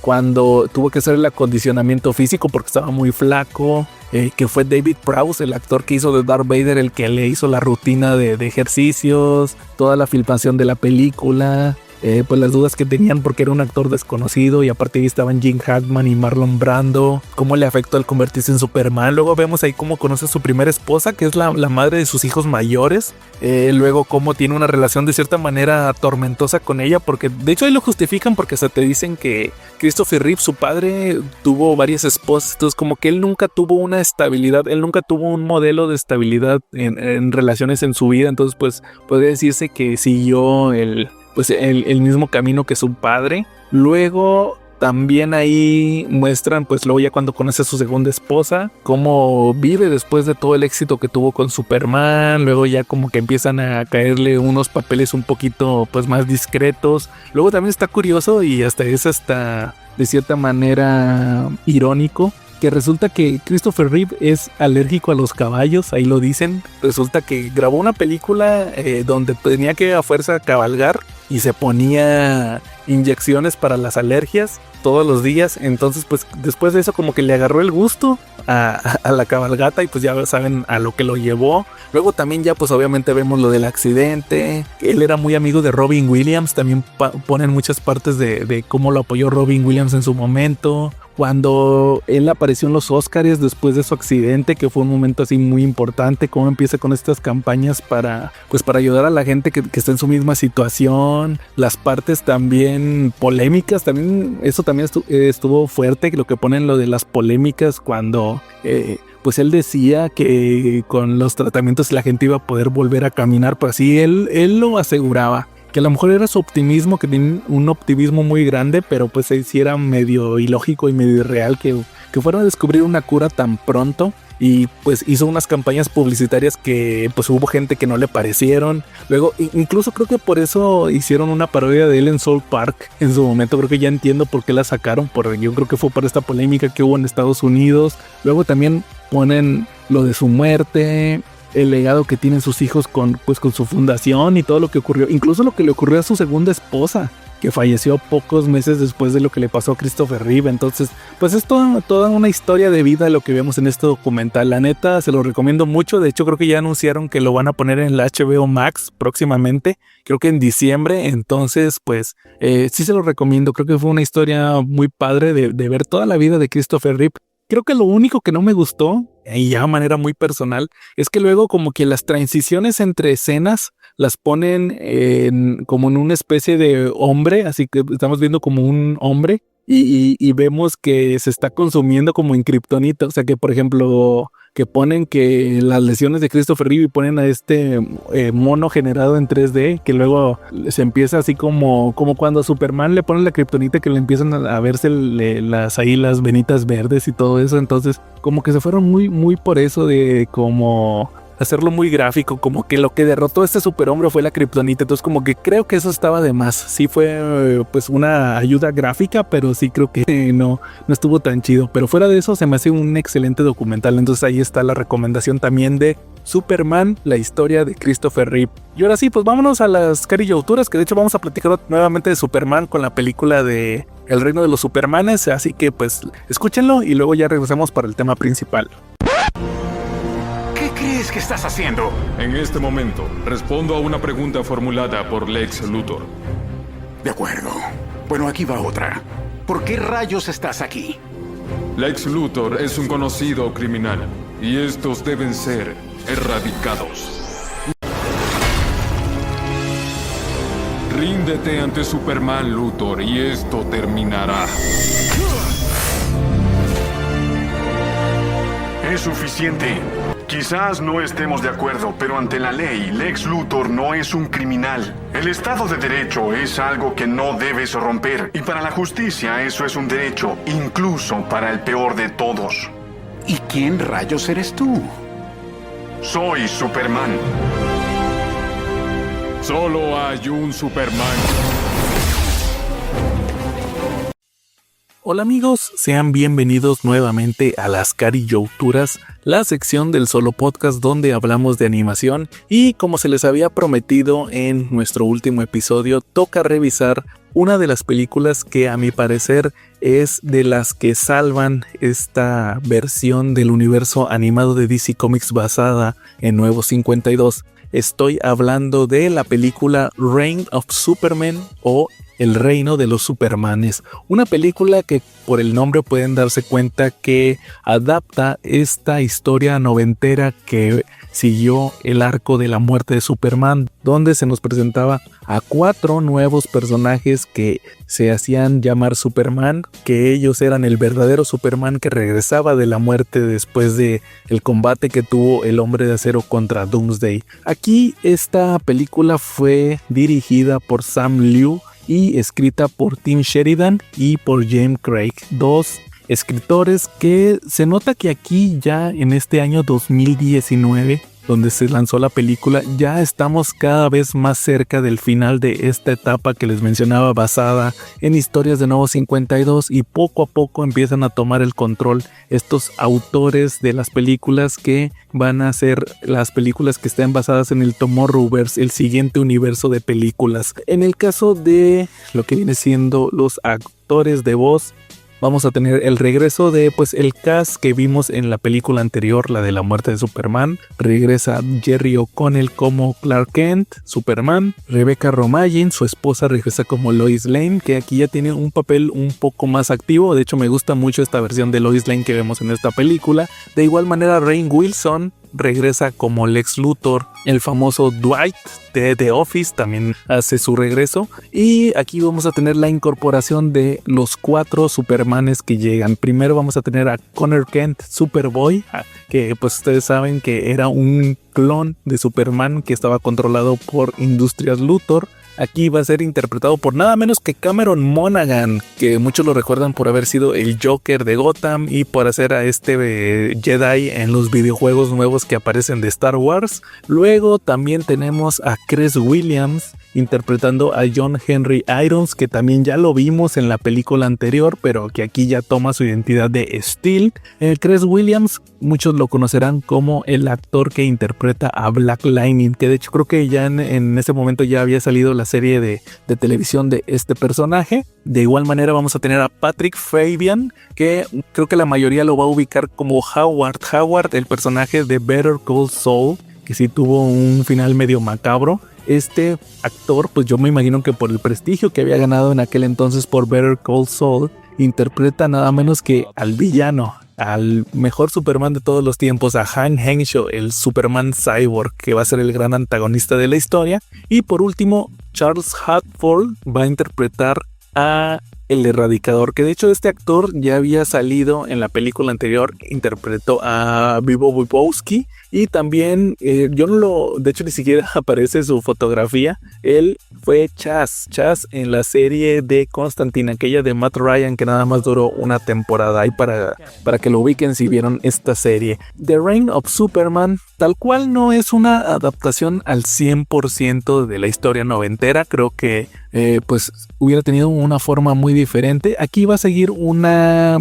cuando tuvo que hacer el acondicionamiento físico porque estaba muy flaco, que fue David Prowse, el actor que hizo de Darth Vader, el que le hizo la rutina de ejercicios, toda la filmación de la película. Pues las dudas que tenían porque era un actor desconocido, y aparte ahí estaban Gene Hackman y Marlon Brando, cómo le afectó al convertirse en Superman. Luego vemos ahí cómo conoce a su primera esposa, que es la madre de sus hijos mayores. Luego cómo tiene una relación de cierta manera tormentosa con ella, porque de hecho ahí lo justifican porque hasta te dicen que Christopher Reeve, su padre, tuvo varias esposas. Entonces como que él nunca tuvo una estabilidad, él nunca tuvo un modelo de estabilidad en relaciones en su vida. Entonces pues podría decirse que siguió el mismo camino que su padre. Luego también ahí muestran, pues luego ya cuando conoce a su segunda esposa, cómo vive después de todo el éxito que tuvo con Superman. Luego ya como que empiezan a caerle unos papeles un poquito pues más discretos. Luego también está curioso, y hasta de cierta manera irónico, que resulta que Christopher Reeve es alérgico a los caballos, ahí lo dicen. Resulta que grabó una película donde tenía que a fuerza cabalgar, y se ponía inyecciones para las alergias todos los días. Entonces pues después de eso como que le agarró el gusto a la cabalgata, y pues ya saben a lo que lo llevó. Luego también ya pues obviamente vemos lo del accidente. Él era muy amigo de Robin Williams, también ponen muchas partes de cómo lo apoyó Robin Williams en su momento. Cuando él apareció en los Oscars después de su accidente, que fue un momento así muy importante, cómo empieza con estas campañas para ayudar a la gente que está en su misma situación. Las partes también polémicas, también eso también estuvo fuerte, lo que ponen lo de las polémicas cuando pues él decía que con los tratamientos la gente iba a poder volver a caminar, pues así él lo aseguraba. Que a lo mejor era su optimismo, que tiene un optimismo muy grande, pero pues sí era medio ilógico y medio irreal que fueran a descubrir una cura tan pronto. Y pues hizo unas campañas publicitarias que pues hubo gente que no le parecieron. Luego incluso creo que por eso hicieron una parodia de él en South Park en su momento. Creo que ya entiendo por qué la sacaron, porque yo creo que fue por esta polémica que hubo en Estados Unidos. Luego también ponen lo de su muerte, el legado que tienen sus hijos con su fundación y todo lo que ocurrió, incluso lo que le ocurrió a su segunda esposa, que falleció pocos meses después de lo que le pasó a Christopher Reeve. Entonces pues es toda una historia de vida lo que vemos en este documental. La neta se lo recomiendo mucho. De hecho creo que ya anunciaron que lo van a poner en la HBO Max próximamente, creo que en diciembre. Entonces pues sí se lo recomiendo. Creo que fue una historia muy padre de ver toda la vida de Christopher Reeve. Creo que lo único que no me gustó, y ya de manera muy personal, es que luego como que las transiciones entre escenas las ponen como en una especie de hombre, así que estamos viendo como un hombre, y vemos que se está consumiendo como en kriptonita. O sea que por ejemplo que ponen que las lesiones de Christopher Reeve, y ponen a este mono generado en 3D, que luego se empieza así como cuando a Superman le ponen la kriptonita, que le empiezan a verse las venitas verdes y todo eso. Entonces como que se fueron muy muy por eso de como hacerlo muy gráfico, como que lo que derrotó a este superhombre fue la kriptonita. Entonces como que creo que eso estaba de más. Sí fue pues una ayuda gráfica, pero sí creo que no estuvo tan chido. Pero fuera de eso se me hace un excelente documental. Entonces ahí está la recomendación también de Superman, la historia de Christopher Reeve. Y ahora sí, pues vámonos a las carillauturas, que de hecho vamos a platicar nuevamente de Superman con la película de El Reino de los Supermanes. Así que pues escúchenlo y luego ya regresamos para el tema principal. ¿Qué crees que estás haciendo? En este momento, respondo a una pregunta formulada por Lex Luthor. De acuerdo. Bueno, aquí va otra. ¿Por qué rayos estás aquí? Lex Luthor es un conocido criminal, y estos deben ser erradicados. Ríndete ante Superman, Luthor, y esto terminará. Es suficiente. Quizás no estemos de acuerdo, pero ante la ley, Lex Luthor no es un criminal. El Estado de Derecho es algo que no debes romper. Y para la justicia eso es un derecho, incluso para el peor de todos. ¿Y quién rayos eres tú? Soy Superman. Solo hay un Superman. Hola amigos, sean bienvenidos nuevamente a las carillauturas, la sección del Solo Podcast donde hablamos de animación, y como se les había prometido en nuestro último episodio, toca revisar una de las películas que a mi parecer es de las que salvan esta versión del universo animado de DC Comics basada en Nuevos 52. Estoy hablando de la película Reign of Superman o El Reino de los Supermanes, una película que por el nombre pueden darse cuenta que adapta esta historia noventera que siguió el arco de la muerte de Superman, donde se nos presentaba a 4 nuevos personajes que se hacían llamar Superman, que ellos eran el verdadero Superman que regresaba de la muerte después de el combate que tuvo el Hombre de Acero contra Doomsday. Aquí esta película fue dirigida por Sam Liu y escrita por Tim Sheridan y por James Craig, dos escritores que se nota que aquí ya en este año 2019, donde se lanzó la película, ya estamos cada vez más cerca del final de esta etapa que les mencionaba basada en historias de Nuevos 52, y poco a poco empiezan a tomar el control estos autores de las películas que van a ser las películas que estén basadas en el Tomorrowverse, el siguiente universo de películas. En el caso de lo que viene siendo los actores de voz, vamos a tener el regreso de el cast que vimos en la película anterior, la de la muerte de Superman. Regresa Jerry O'Connell como Clark Kent, Superman. Rebecca Romijn, su esposa, regresa como Lois Lane, que aquí ya tiene un papel un poco más activo. De hecho, me gusta mucho esta versión de Lois Lane que vemos en esta película. De igual manera, Rainn Wilson regresa como Lex Luthor. El famoso Dwight de The Office también hace su regreso. Y aquí vamos a tener la incorporación de los 4 Supermanes que llegan. Primero vamos a tener a Connor Kent, Superboy, que pues ustedes saben que era un clon de Superman que estaba controlado por Industrias Luthor. Aquí va a ser interpretado por nada menos que Cameron Monaghan, que muchos lo recuerdan por haber sido el Joker de Gotham y por hacer a este Jedi en los videojuegos nuevos que aparecen de Star Wars. Luego también tenemos a Chris Williams interpretando a John Henry Irons, que también ya lo vimos en la película anterior, pero que aquí ya toma su identidad de Steel. Chris Williams, muchos lo conocerán como el actor que interpreta a Black Lightning, que de hecho creo que ya en ese momento ya había salido la serie de televisión de este personaje. De igual manera vamos a tener a Patrick Fabian, que creo que la mayoría lo va a ubicar como Howard, el personaje de Better Call Saul, que sí tuvo un final medio macabro. Este actor, pues yo me imagino que por el prestigio que había ganado en aquel entonces por Better Call Saul, interpreta nada menos que al villano, al mejor Superman de todos los tiempos, a Han Henshaw, el Superman Cyborg, que va a ser el gran antagonista de la historia. Y por último, Charles Hadford va a interpretar a el Erradicador, que de hecho este actor ya había salido en la película anterior, interpretó a Vivo Wybowski, y también de hecho ni siquiera aparece su fotografía. Él fue Chaz en la serie de Constantine, aquella de Matt Ryan que nada más duró una temporada, ahí para que lo ubiquen si vieron esta serie. The Reign of Superman tal cual no es una adaptación al 100% de la historia noventera, creo que pues hubiera tenido una forma muy diferente. Aquí va a seguir una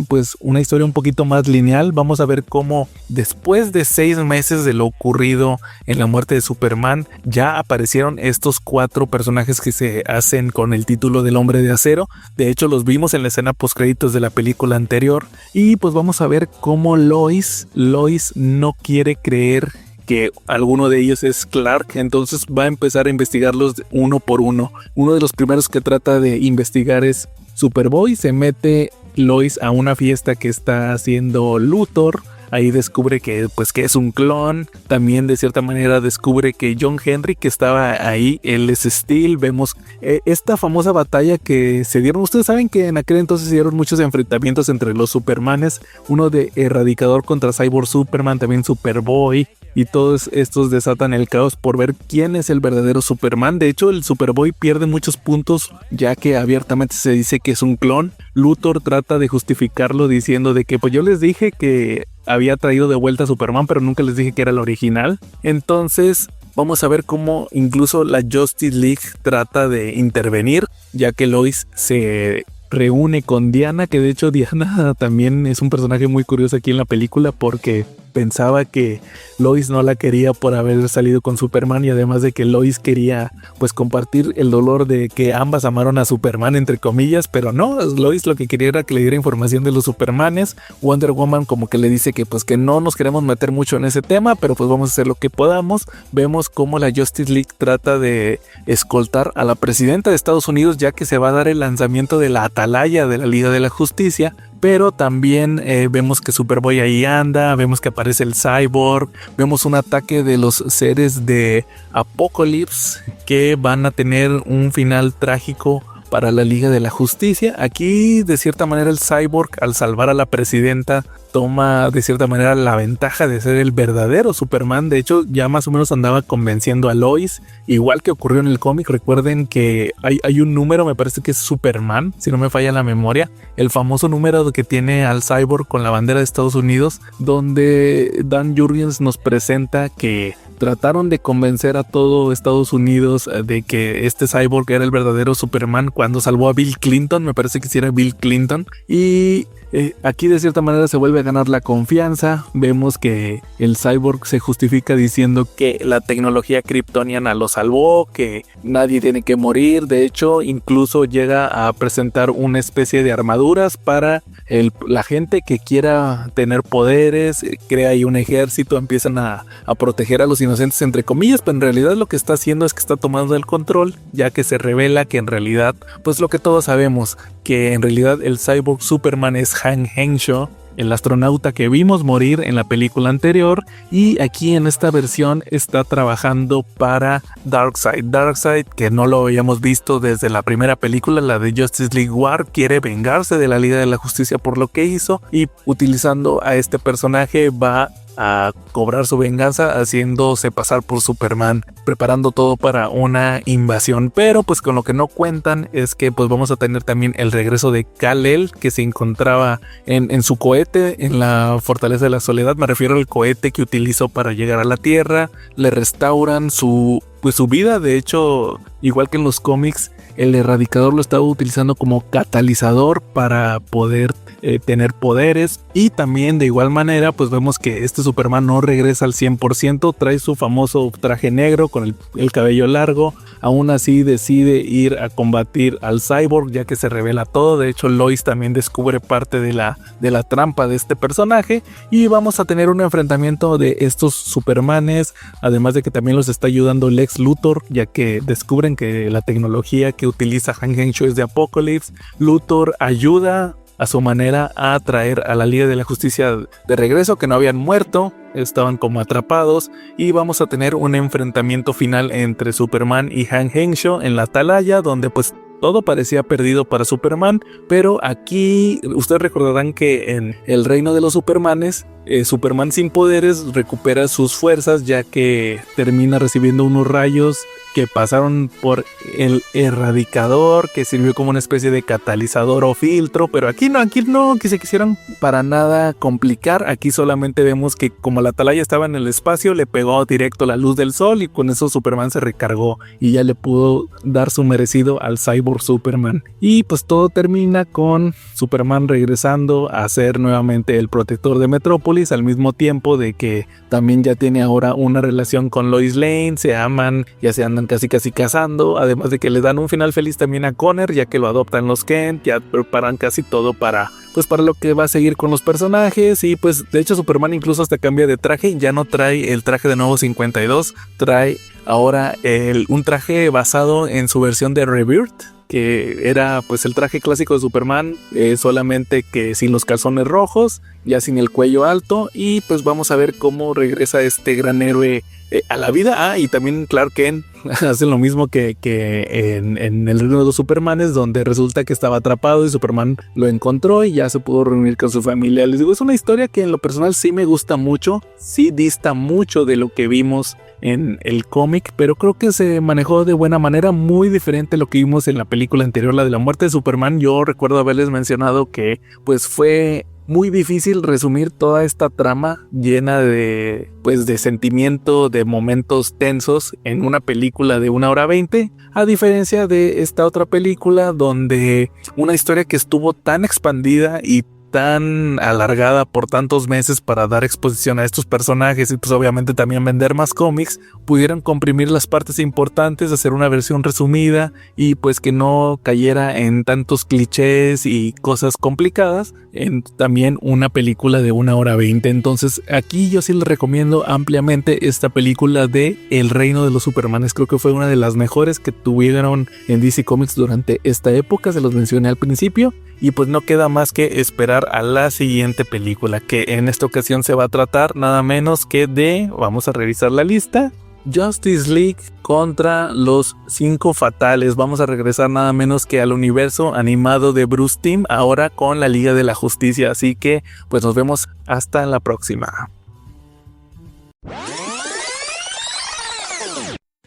historia un poquito más lineal. Vamos a ver cómo después de 6 meses de lo ocurrido en la muerte de Superman, ya aparecieron estos 4 personajes que se hacen con el título del Hombre de Acero. De hecho los vimos en la escena postcréditos de la película anterior, y pues vamos a ver cómo Lois no quiere creer que alguno de ellos es Clark, entonces va a empezar a investigarlos uno por uno. Uno de los primeros que trata de investigar es Superboy. Se mete Lois a una fiesta que está haciendo Luthor. Ahí descubre que es un clon. También de cierta manera descubre que John Henry, que estaba ahí, él es Steel. Vemos esta famosa batalla que se dieron. Ustedes saben que en aquel entonces se dieron muchos enfrentamientos entre los Supermanes. Uno de Erradicador contra Cyborg Superman, también Superboy. Y todos estos desatan el caos por ver quién es el verdadero Superman. De hecho, el Superboy pierde muchos puntos ya que abiertamente se dice que es un clon. Luthor trata de justificarlo diciendo de que pues yo les dije que había traído de vuelta a Superman, pero nunca les dije que era el original. Entonces vamos a ver cómo incluso la Justice League trata de intervenir, ya que Lois se reúne con Diana, que de hecho Diana también es un personaje muy curioso aquí en la película porque pensaba que Lois no la quería por haber salido con Superman, y además de que Lois quería pues compartir el dolor de que ambas amaron a Superman entre comillas, pero no, Lois lo que quería era que le diera información de los Supermanes. Wonder Woman como que le dice que pues que no nos queremos meter mucho en ese tema, pero pues vamos a hacer lo que podamos. Vemos cómo la Justice League trata de escoltar a la presidenta de Estados Unidos, ya que se va a dar el lanzamiento de la Atalaya de la Liga de la Justicia. Pero también vemos que Superboy ahí anda, vemos que aparece el Cyborg, vemos un ataque de los seres de Apocalypse que van a tener un final trágico para la Liga de la Justicia. Aquí de cierta manera el Cyborg, al salvar a la presidenta, toma de cierta manera la ventaja de ser el verdadero Superman. De hecho ya más o menos andaba convenciendo a Lois, igual que ocurrió en el cómic. Recuerden que hay un número, me parece que es Superman, si no me falla la memoria, el famoso número que tiene al Cyborg con la bandera de Estados Unidos, donde Dan Jurgens nos presenta que trataron de convencer a todo Estados Unidos de que este Cyborg era el verdadero Superman cuando salvó a Bill Clinton. Me parece que sí era Bill Clinton. Y aquí de cierta manera se vuelve a ganar la confianza. Vemos que el Cyborg se justifica diciendo que la tecnología kryptoniana lo salvó, que nadie tiene que morir. De hecho, incluso llega a presentar una especie de armaduras para la gente que quiera tener poderes. Crea ahí un ejército, empiezan a proteger a los inocentes entre comillas, pero en realidad lo que está haciendo es que está tomando el control, ya que se revela que en realidad, pues lo que todos sabemos, que en realidad el Cyborg Superman es Han Henshaw, el astronauta que vimos morir en la película anterior, y aquí en esta versión está trabajando para Darkseid. Darkseid, que no lo habíamos visto desde la primera película, la de Justice League War, quiere vengarse de la Liga de la Justicia por lo que hizo, y utilizando a este personaje va a cobrar su venganza haciéndose pasar por Superman, preparando todo para una invasión. Pero pues con lo que no cuentan es que pues vamos a tener también el regreso de Kal-El, que se encontraba en su cohete en la Fortaleza de la Soledad. Me refiero al cohete que utilizó para llegar a la Tierra. Le restauran su vida. De hecho, igual que en los cómics, el Erradicador lo estaba utilizando como catalizador para poder tener poderes. Y también de igual manera pues vemos que este Superman no regresa al 100%, trae su famoso traje negro con el cabello largo. Aún así decide ir a combatir al Cyborg, ya que se revela todo. De hecho Lois también descubre parte de la trampa de este personaje, y vamos a tener un enfrentamiento de estos Supermanes, además de que también los está ayudando Lex Luthor, ya que descubren que la tecnología que utiliza Han Henshaw es de Apocalypse. Luthor ayuda a su manera a traer a la Liga de la Justicia de regreso, que no habían muerto, estaban como atrapados, y vamos a tener un enfrentamiento final entre Superman y Han Henshaw en la Atalaya, donde pues todo parecía perdido para Superman, pero aquí ustedes recordarán que en el reino de los Supermanes, Superman sin poderes recupera sus fuerzas ya que termina recibiendo unos rayos que pasaron por el erradicador, que sirvió como una especie de catalizador o filtro, pero aquí no que se quisieran para nada complicar. Aquí solamente vemos que como la atalaya estaba en el espacio, le pegó directo la luz del sol y con eso Superman se recargó y ya le pudo dar su merecido al Cyborg Superman. Y pues todo termina con Superman regresando a ser nuevamente el protector de Metrópolis, al mismo tiempo de que también ya tiene ahora una relación con Lois Lane, se aman, ya se andan casi casando, además de que le dan un final feliz también a Connor, ya que lo adoptan los Kent, ya preparan casi todo para lo que va a seguir con los personajes. Y pues de hecho Superman incluso hasta cambia de traje, ya no trae el traje de nuevo 52, trae ahora un traje basado en su versión de Rebirth, que era pues el traje clásico de Superman, solamente que sin los calzones rojos, ya sin el cuello alto. Y pues vamos a ver cómo regresa este gran héroe a la vida. Y también Clark Kent hace lo mismo que en el reino de los Supermanes, donde resulta que estaba atrapado y Superman lo encontró y ya se pudo reunir con su familia. Les digo, es una historia que en lo personal sí me gusta mucho, sí dista mucho de lo que vimos en el cómic, pero creo que se manejó de buena manera, muy diferente a lo que vimos en la película anterior, la de la muerte de Superman. Yo recuerdo haberles mencionado que pues fue muy difícil resumir toda esta trama llena de sentimiento, de momentos tensos en una película de 1 hora 20, a diferencia de esta otra película donde una historia que estuvo tan expandida y tan alargada por tantos meses para dar exposición a estos personajes y pues obviamente también vender más cómics, pudieron comprimir las partes importantes, hacer una versión resumida y pues que no cayera en tantos clichés y cosas complicadas en también una película de 1 hora 20. Entonces aquí yo sí les recomiendo ampliamente esta película de El Reino de los Supermanes. Creo que fue una de las mejores que tuvieron en DC Comics durante esta época, se los mencioné al principio. Y pues no queda más que esperar a la siguiente película, que en esta ocasión se va a tratar nada menos que de, vamos a revisar la lista, Justice League contra los 5 Fatales. Vamos a regresar nada menos que al universo animado de Bruce Timm, ahora con la Liga de la Justicia. Así que pues nos vemos hasta la próxima.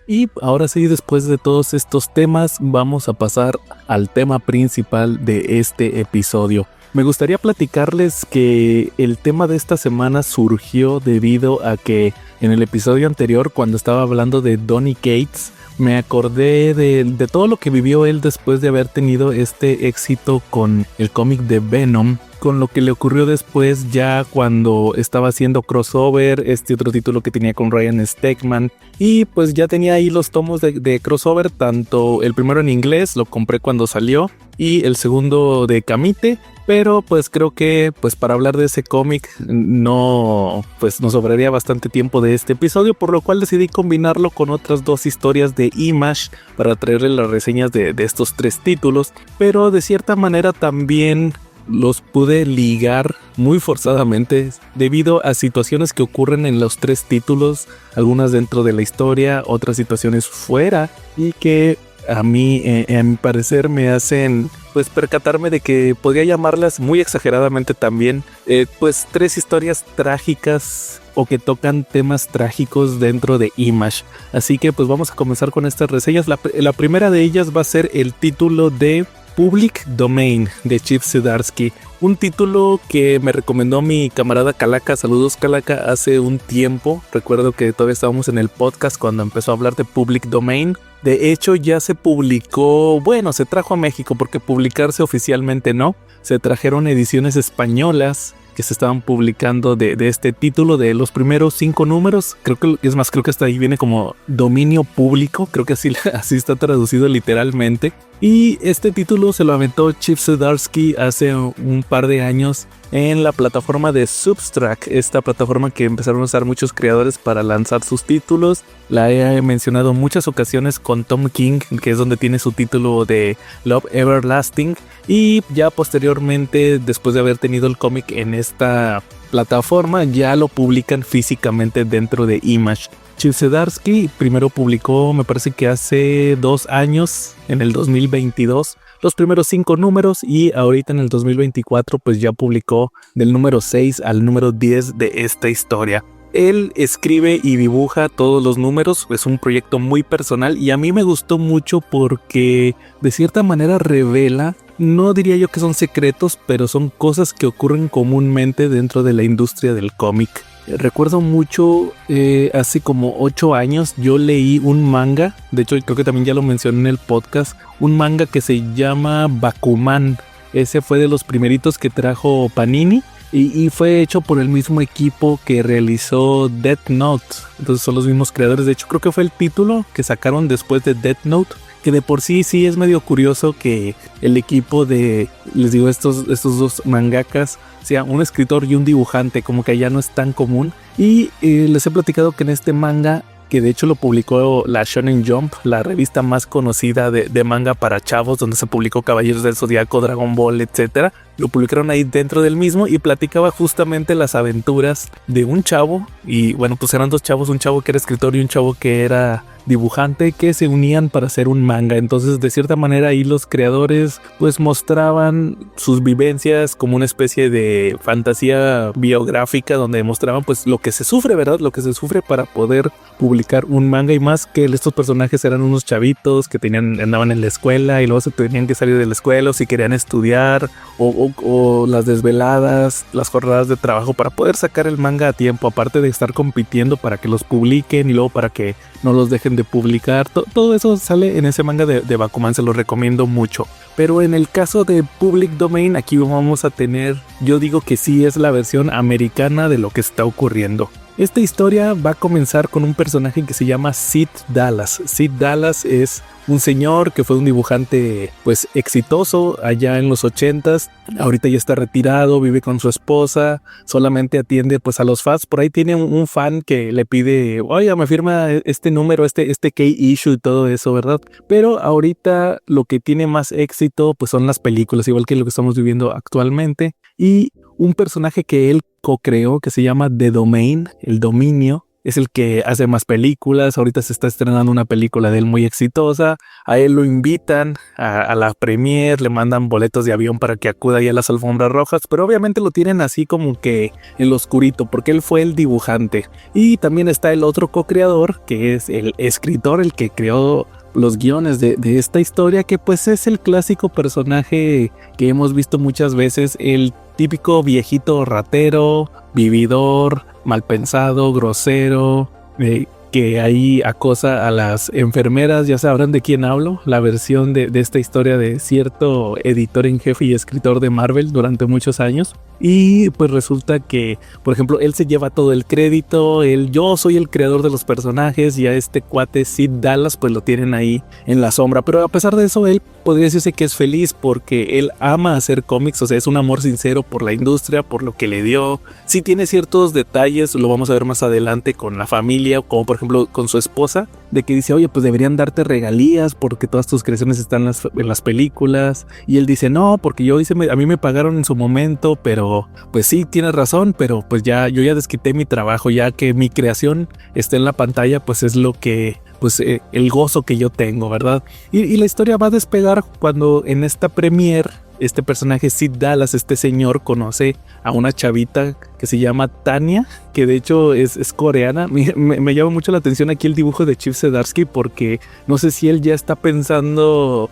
Y ahora sí, después de todos estos temas, vamos a pasar al tema principal de este episodio. Me gustaría platicarles que el tema de esta semana surgió debido a que en el episodio anterior, cuando estaba hablando de Donny Cates, me acordé de todo lo que vivió él después de haber tenido este éxito con el cómic de Venom, con lo que le ocurrió después ya cuando estaba haciendo crossover, este otro título que tenía con Ryan Stegman, y pues ya tenía ahí los tomos de crossover, tanto el primero en inglés, lo compré cuando salió, y el segundo de Camite, pero pues creo que pues para hablar de ese cómic no, pues nos sobraría bastante tiempo de este episodio, por lo cual decidí combinarlo con otras 2 historias de Image para traerle las reseñas de estos 3 títulos, pero de cierta manera también los pude ligar muy forzadamente debido a situaciones que ocurren en los 3 títulos, algunas dentro de la historia, otras situaciones fuera, y que a mí, a mi parecer, me hacen pues percatarme de que podría llamarlas muy exageradamente también pues 3 historias trágicas o que tocan temas trágicos dentro de Image. Así que pues vamos a comenzar con estas reseñas. La primera de ellas va a ser el título de Public Domain de Chip Zdarsky, un título que me recomendó mi camarada Calaca. Saludos Calaca, hace un tiempo. Recuerdo que todavía estábamos en el podcast cuando empezó a hablar de Public Domain. De hecho ya se publicó, bueno, se trajo a México porque publicarse oficialmente no. Se trajeron ediciones españolas que se estaban publicando de este título, de los primeros 5 números. Creo que hasta ahí viene como dominio público, creo que así está traducido literalmente. Y este título se lo aventó Chip Zdarsky hace un par de años en la plataforma de Substract, esta plataforma que empezaron a usar muchos creadores para lanzar sus títulos. La he mencionado muchas ocasiones con Tom King, que es donde tiene su título de Love Everlasting, y ya posteriormente, después de haber tenido el cómic en esta plataforma, ya lo publican físicamente dentro de Image. Chip Zdarsky primero publicó, me parece que hace 2 años, en el 2022, los primeros 5 números, y ahorita en el 2024 pues ya publicó del número 6 al número 10 de esta historia. Él escribe y dibuja todos los números, es un proyecto muy personal y a mí me gustó mucho porque de cierta manera revela, no diría yo que son secretos, pero son cosas que ocurren comúnmente dentro de la industria del cómic. Recuerdo mucho, hace como 8 años yo leí un manga, de hecho creo que también ya lo mencioné en el podcast, un manga que se llama Bakuman. Ese fue de los primeritos que trajo Panini. Y fue hecho por el mismo equipo que realizó Death Note. Entonces son los mismos creadores. De hecho creo que fue el título que sacaron después de Death Note, que de por sí es medio curioso que el equipo de, les digo, estos 2 mangakas sea un escritor y un dibujante, como que allá no es tan común. Y les he platicado que en este manga, que de hecho lo publicó la Shonen Jump, la revista más conocida de manga para chavos, donde se publicó Caballeros del Zodiaco, Dragon Ball, etc. Lo publicaron ahí dentro del mismo y platicaba justamente las aventuras de un chavo, y bueno, pues eran 2 chavos, un chavo que era escritor y un chavo que era dibujante, que se unían para hacer un manga. Entonces de cierta manera ahí los creadores pues mostraban sus vivencias como una especie de fantasía biográfica, donde mostraban pues lo que se sufre, ¿verdad? Lo que se sufre para poder publicar un manga, y más que estos personajes eran unos chavitos que andaban en la escuela y luego se tenían que salir de la escuela, o si querían estudiar, o las desveladas, las jornadas de trabajo para poder sacar el manga a tiempo, aparte de estar compitiendo para que los publiquen y luego para que no los dejen de publicar. Todo eso sale en ese manga de Bakuman, se lo recomiendo mucho. Pero en el caso de Public Domain, aquí vamos a tener, yo digo que sí es la versión americana de lo que está ocurriendo. Esta historia va a comenzar con un personaje que se llama Sid Dallas. Sid Dallas es un señor que fue un dibujante pues exitoso allá en los 80s. Ahorita ya está retirado, vive con su esposa, solamente atiende pues a los fans. Por ahí tiene un fan que le pide, oye, me firma este número, este key issue y todo eso, ¿verdad? Pero ahorita lo que tiene más éxito pues son las películas, igual que lo que estamos viviendo actualmente. Y un personaje que él co-creó que se llama The Domain, el dominio, es el que hace más películas. Ahorita se está estrenando una película de él muy exitosa. A él lo invitan a la premiere, le mandan boletos de avión para que acuda ahí a las alfombras rojas, pero obviamente lo tienen así como que en lo oscurito, porque él fue el dibujante. Y también está el otro co-creador, que es el escritor, el que creó los guiones de esta historia, que pues es el clásico personaje que hemos visto muchas veces, el típico viejito ratero, vividor, mal pensado, grosero, que ahí acosa a las enfermeras. Ya sabrán de quién hablo, la versión de esta historia de cierto editor en jefe y escritor de Marvel durante muchos años. Y pues resulta que, por ejemplo, él se lleva todo el crédito, yo soy el creador de los personajes, y a este cuate Sid Dallas pues lo tienen ahí en la sombra. Pero a pesar de eso, él podría decirse que es feliz porque él ama hacer cómics, o sea, es un amor sincero por la industria, por lo que le dio. Sí tiene ciertos detalles, lo vamos a ver más adelante con la familia, como por ejemplo con su esposa, de que dice, oye, pues deberían darte regalías porque todas tus creaciones están en las películas. Y él dice, no, porque a mí me pagaron en su momento, pero pues sí, tienes razón, pero pues yo ya desquité mi trabajo, ya que mi creación está en la pantalla, pues es lo que, pues el gozo que yo tengo, ¿verdad? Y la historia va a despegar cuando en esta premiere este personaje Sid Dallas, este señor, conoce a una chavita que se llama Tanya, que de hecho es coreana. Me llama mucho la atención aquí el dibujo de Chip Zdarsky, porque no sé si él ya está pensando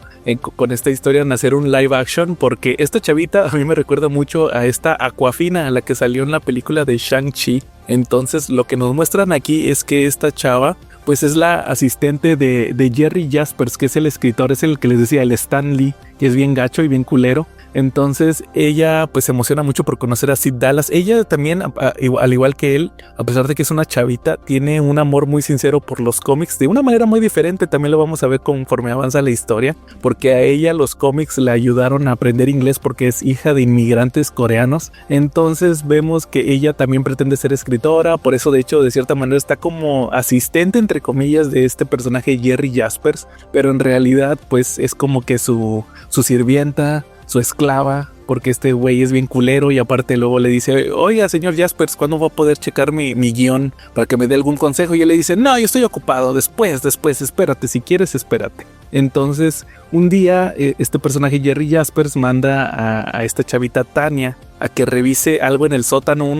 con esta historia en hacer un live action, porque esta chavita a mí me recuerda mucho a esta Aquafina, a la que salió en la película de Shang-Chi. Entonces lo que nos muestran aquí es que esta chava pues es la asistente de Jerry Jaspers, que es el escritor, es el que les decía, el Stan Lee, que es bien gacho y bien culero. Entonces ella pues se emociona mucho por conocer a Sid Dallas. Ella también, al igual que él, a pesar de que es una chavita, tiene un amor muy sincero por los cómics, de una manera muy diferente. También lo vamos a ver conforme avanza la historia, porque a ella los cómics le ayudaron a aprender inglés porque es hija de inmigrantes coreanos. Entonces vemos que ella también pretende ser escritora, por eso de hecho de cierta manera está como asistente entre comillas de este personaje Jerry Jaspers, pero en realidad pues es como que su sirvienta, su esclava, porque este güey es bien culero y aparte luego le dice, oiga señor Jaspers, ¿cuándo va a poder checar mi guión para que me dé algún consejo? Y él le dice, no, yo estoy ocupado, después, espérate, si quieres espérate. Entonces un día este personaje Jerry Jaspers manda a esta chavita Tania a que revise algo en el sótano,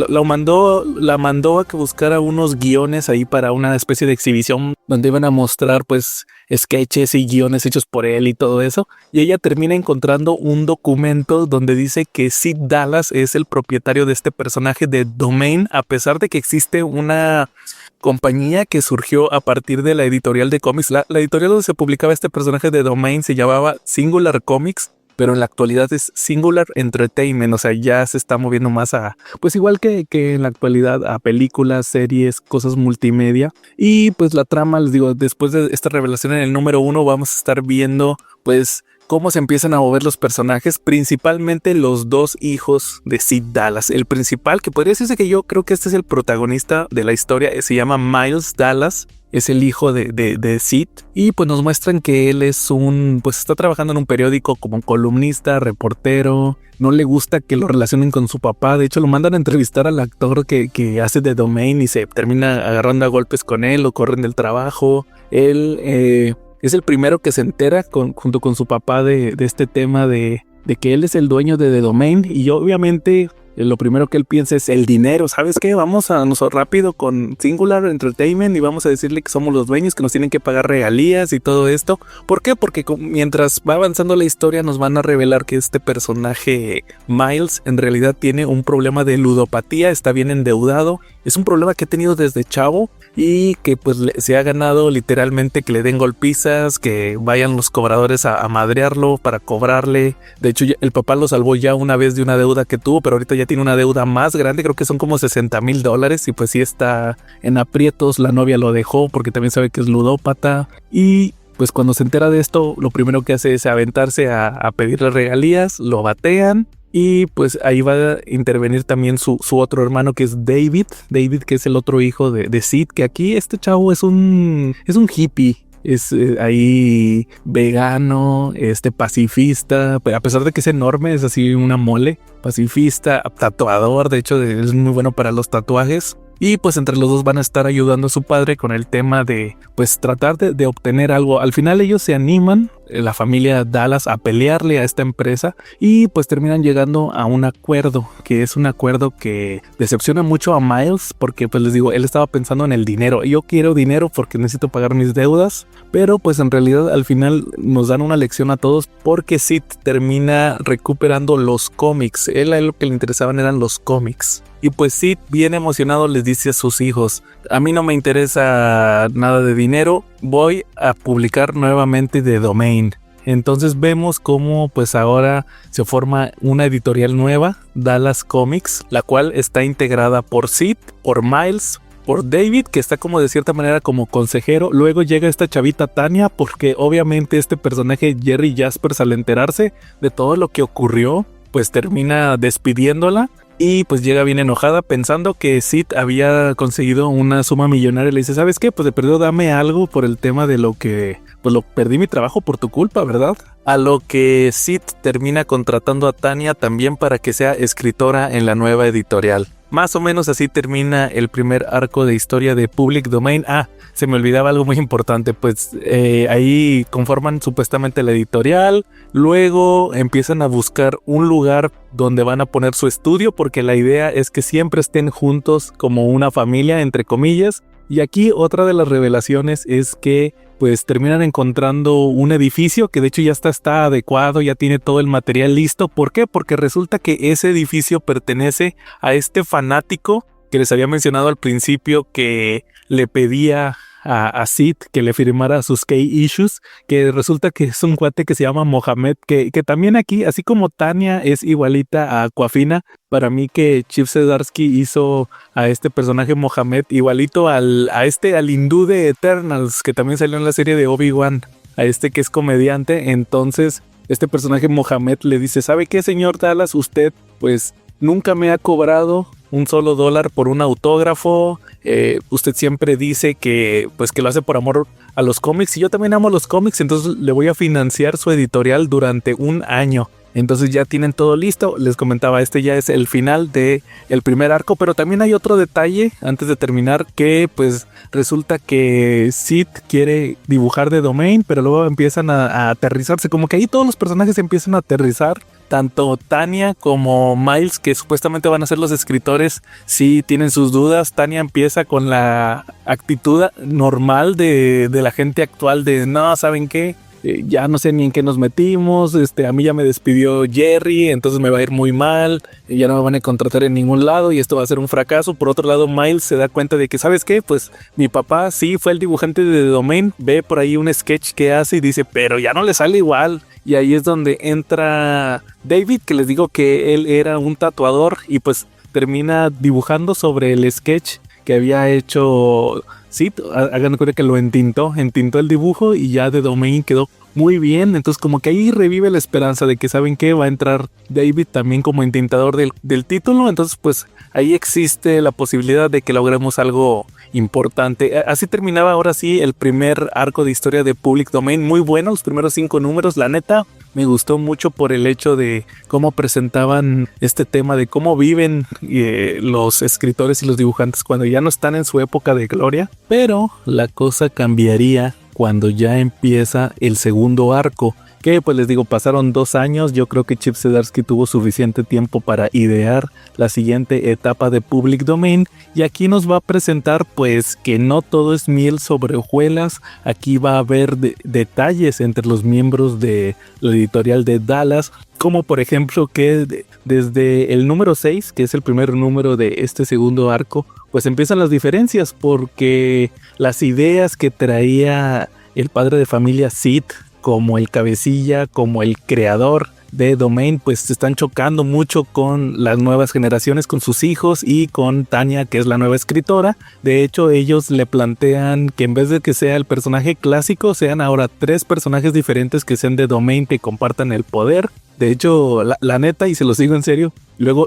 la mandó a que buscara unos guiones ahí para una especie de exhibición donde iban a mostrar pues sketches y guiones hechos por él y todo eso, y ella termina encontrando un documento donde dice que Sid Dallas es el propietario de este personaje de Domain, a pesar de que existe una compañía que surgió a partir de la editorial de cómics. La editorial donde se publicaba este personaje de Domain se llamaba Singular Comics, pero en la actualidad es Singular Entertainment, o sea, ya se está moviendo más a, pues igual que en la actualidad, a películas, series, cosas multimedia. Y pues la trama, les digo, después de esta revelación en el número 1 vamos a estar viendo pues cómo se empiezan a mover los personajes, principalmente los dos hijos de Sid Dallas. El principal, que podría decirse que yo creo que este es el protagonista de la historia, se llama Miles Dallas. Es el hijo de Sid, y pues nos muestran que él pues está trabajando en un periódico como columnista, reportero. No le gusta que lo relacionen con su papá. De hecho lo mandan a entrevistar al actor que hace de Domain y se termina agarrando a golpes con él, lo corren del trabajo. Él es el primero que se entera junto con su papá de este tema de que él es el dueño de The Domain, y obviamente lo primero que él piensa es el dinero. ¿Sabes qué? Vamos a nosotros rápido con Singular Entertainment y vamos a decirle que somos los dueños, que nos tienen que pagar regalías y todo esto. ¿Por qué? Porque mientras va avanzando la historia nos van a revelar que este personaje Miles en realidad tiene un problema de ludopatía, está bien endeudado. Es un problema que ha tenido desde chavo y que pues se ha ganado literalmente que le den golpizas, que vayan los cobradores a madrearlo para cobrarle. De hecho el papá lo salvó ya una vez de una deuda que tuvo, pero ahorita ya tiene una deuda más grande, creo que son como $60,000, y pues sí está en aprietos. La novia lo dejó porque también sabe que es ludópata, y pues cuando se entera de esto lo primero que hace es aventarse a pedirle regalías. Lo batean y pues ahí va a intervenir también su otro hermano, que es David, que es el otro hijo de Sid, que aquí este chavo es un hippie. Es ahí vegano, pacifista, a pesar de que es enorme, es así una mole, pacifista, tatuador, de hecho es muy bueno para los tatuajes. Y pues entre los dos van a estar ayudando a su padre con el tema de pues tratar de obtener algo. Al final ellos se animan, la familia Dallas, a pelearle a esta empresa, y pues terminan llegando a un acuerdo, que es un acuerdo que decepciona mucho a Miles, porque pues les digo, él estaba pensando en el dinero. Yo quiero dinero porque necesito pagar mis deudas, pero pues en realidad al final nos dan una lección a todos, porque Sid termina recuperando los cómics. Él a lo que le interesaban eran los cómics. Y pues Sid, bien emocionado, les dice a sus hijos, a mí no me interesa nada de dinero, voy a publicar nuevamente The Domain. Entonces vemos cómo pues ahora se forma una editorial nueva, Dallas Comics, la cual está integrada por Sid, por Miles, por David, que está como de cierta manera como consejero. Luego llega esta chavita Tania, porque obviamente este personaje Jerry Jaspers, al enterarse de todo lo que ocurrió, pues termina despidiéndola. Y pues llega bien enojada pensando que Sid había conseguido una suma millonaria. Le dice, ¿sabes qué? Pues de perdido dame algo por el tema de lo que... pues lo perdí mi trabajo por tu culpa, ¿verdad? A lo que Sid termina contratando a Tania también para que sea escritora en la nueva editorial. Más o menos así termina el primer arco de historia de Public Domain. Se me olvidaba algo muy importante, pues ahí conforman supuestamente la editorial, luego empiezan a buscar un lugar donde van a poner su estudio, porque la idea es que siempre estén juntos como una familia, entre comillas. Y aquí otra de las revelaciones es que pues terminan encontrando un edificio que de hecho ya está adecuado, ya tiene todo el material listo. ¿Por qué? Porque resulta que ese edificio pertenece a este fanático que les había mencionado al principio, que le pedía a Sid que le firmara sus key issues, que resulta que es un cuate que se llama Mohamed, que también aquí, así como Tania es igualita a Aquafina, para mí que Chip Zdarsky hizo a este personaje Mohamed igualito al hindú de Eternals, que también salió en la serie de Obi-Wan, a que es comediante. Entonces este personaje Mohamed le dice, ¿sabe qué, señor Dallas? Usted pues nunca me ha cobrado un solo dólar por un autógrafo. Usted siempre dice que pues que lo hace por amor a los cómics, y yo también amo los cómics, entonces le voy a financiar su editorial durante un año. Entonces ya tienen todo listo. Les comentaba, este ya es el final de el primer arco, pero también hay otro detalle antes de terminar, que pues resulta que Sid quiere dibujar de Domain, pero luego empiezan a aterrizarse, como que ahí todos los personajes empiezan a aterrizar. Tanto Tanya como Miles, que supuestamente van a ser los escritores, sí tienen sus dudas. Tanya empieza con la actitud normal de la gente actual de no, ¿saben qué? Ya no sé ni en qué nos metimos, a mí ya me despidió Jerry, entonces me va a ir muy mal, ya no me van a contratar en ningún lado y esto va a ser un fracaso. Por otro lado, Miles se da cuenta de que, ¿sabes qué? Pues mi papá sí fue el dibujante de Domain, ve por ahí un sketch que hace y dice, pero ya no le sale igual. Y ahí es donde entra David, que les digo que él era un tatuador y pues termina dibujando sobre el sketch que había hecho. Sí, hagan cuenta que lo entintó el dibujo y ya de Domain quedó muy bien. Entonces como que ahí revive la esperanza de que saben que va a entrar David también como entintador del título. Entonces pues ahí existe la posibilidad de que logremos algo importante. Así terminaba ahora sí el primer arco de historia de Public Domain. Muy bueno, los primeros 5 números, la neta. Me gustó mucho por el hecho de cómo presentaban este tema de cómo viven los escritores y los dibujantes cuando ya no están en su época de gloria. Pero la cosa cambiaría cuando ya empieza el segundo arco, que pues les digo, pasaron 2 años. Yo creo que Chip Zdarsky tuvo suficiente tiempo para idear la siguiente etapa de Public Domain, y aquí nos va a presentar pues que no todo es miel sobre hojuelas. Aquí va a haber detalles entre los miembros de la editorial de Dallas, como por ejemplo que desde el número 6, que es el primer número de este segundo arco, pues empiezan las diferencias, porque las ideas que traía el padre de familia Sid como el cabecilla, como el creador de Domain, pues se están chocando mucho con las nuevas generaciones, con sus hijos y con Tanya, que es la nueva escritora. De hecho, ellos le plantean que en vez de que sea el personaje clásico, sean ahora 3 personajes diferentes que sean de Domain, que compartan el poder. De hecho, la neta, y se los digo en serio, luego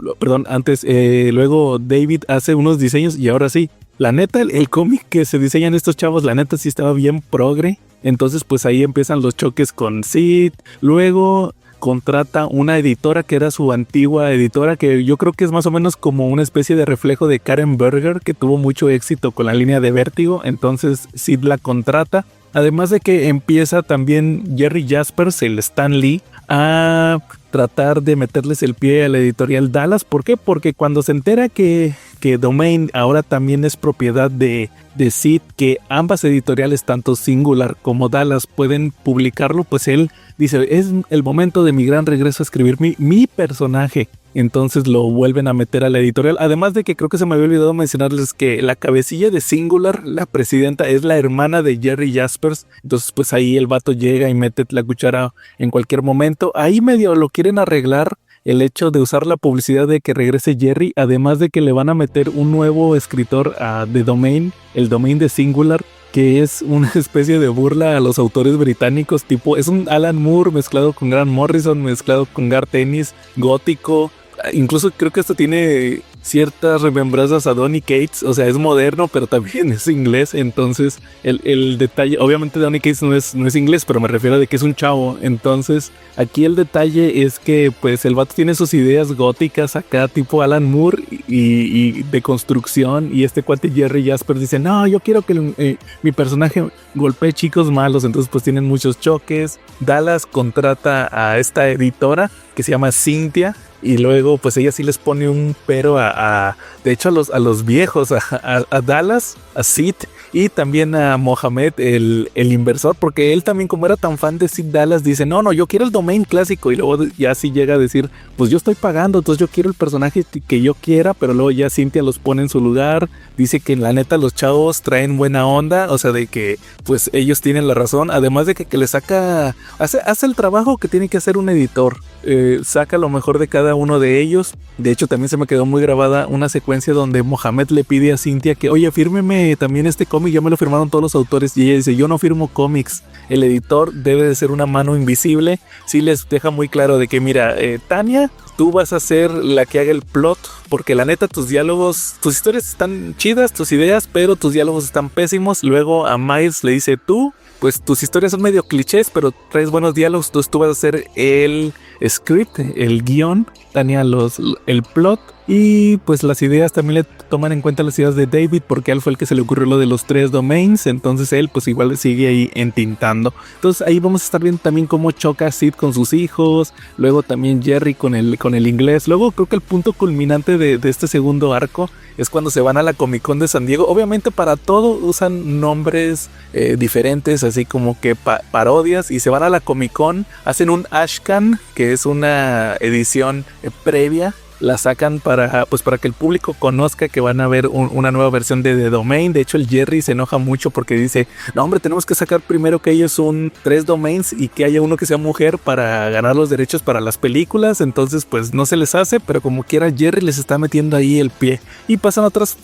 David hace unos diseños y ahora sí, la neta, el cómic que se diseñan estos chavos, la neta sí estaba bien progre. Entonces pues ahí empiezan los choques con Sid. Luego contrata una editora que era su antigua editora, que yo creo que es más o menos como una especie de reflejo de Karen Berger, que tuvo mucho éxito con la línea de Vértigo. Entonces Sid la contrata. Además de que empieza también Jerry Jaspers, el Stan Lee, a tratar de meterles el pie a la editorial Dallas. ¿Por qué? Porque cuando se entera que Domain ahora también es propiedad de Sid, que ambas editoriales, tanto Singular como Dallas, pueden publicarlo, pues él dice, es el momento de mi gran regreso a escribir mi personaje. Entonces lo vuelven a meter a la editorial. Además de que creo que se me había olvidado mencionarles que la cabecilla de Singular, la presidenta, es la hermana de Jerry Jaspers. Entonces pues ahí el vato llega y mete la cuchara en cualquier momento. Ahí medio lo quieren arreglar, el hecho de usar la publicidad de que regrese Jerry, además de que le van a meter un nuevo escritor de Domain, el Domain de Singular, que es una especie de burla a los autores británicos, tipo, es un Alan Moore mezclado con Grant Morrison, mezclado con Garth Ennis, gótico. Incluso creo que esto tiene ciertas remembranzas a Donny Cates, o sea, es moderno, pero también es inglés. Entonces el detalle, obviamente Donny Cates no es inglés, pero me refiero a de que es un chavo. Entonces aquí el detalle es que pues el vato tiene sus ideas góticas acá, tipo Alan Moore y de construcción, y este cuate Jerry Jaspers dice, no, yo quiero que mi personaje golpee chicos malos. Entonces pues tienen muchos choques. Dallas contrata a esta editora que se llama Cynthia, y luego pues ella sí les pone un pero de hecho a los viejos, a Dallas, a Sid y también a Mohamed, el inversor, porque él también, como era tan fan de Sid Dallas, dice, no, yo quiero el Domain clásico, y luego ya sí llega a decir, pues yo estoy pagando, entonces yo quiero el personaje que yo quiera. Pero luego ya Cynthia los pone en su lugar, dice que la neta los chavos traen buena onda, o sea, de que pues ellos tienen la razón, además de que le saca, hace el trabajo que tiene que hacer un editor. Saca lo mejor de cada uno de ellos. De hecho también se me quedó muy grabada una secuencia donde Mohamed le pide a Cynthia que, oye, fírmeme también este cómic, ya me lo firmaron todos los autores, y ella dice, yo no firmo cómics, el editor debe de ser una mano invisible. Sí les deja muy claro de que, mira, Tanya, tú vas a ser la que haga el plot, porque la neta tus diálogos, tus historias están chidas, tus ideas, pero tus diálogos están pésimos. Luego a Miles le dice, tú, pues tus historias son medio clichés, pero traes buenos diálogos, entonces tú vas a ser el script, el guión, tenía el plot y pues las ideas también le toman en cuenta las ideas de David porque a él fue el que se le ocurrió lo de los 3 domains, entonces él pues igual sigue ahí entintando. Entonces ahí vamos a estar viendo también cómo choca Sid con sus hijos, luego también Jerry con el inglés. Luego creo que el punto culminante de este segundo arco es cuando se van a la Comic Con de San Diego. Obviamente para todo usan nombres diferentes, así como que parodias, y se van a la Comic Con, hacen un Ashcan, que es una edición previa, la sacan para que el público conozca que van a ver una nueva versión de The Domain. De hecho el Jerry se enoja mucho porque dice, no hombre, tenemos que sacar primero que ellos son 3 domains y que haya uno que sea mujer para ganar los derechos para las películas. Entonces pues no se les hace, pero como quiera Jerry les está metiendo ahí el pie. Y pasan otras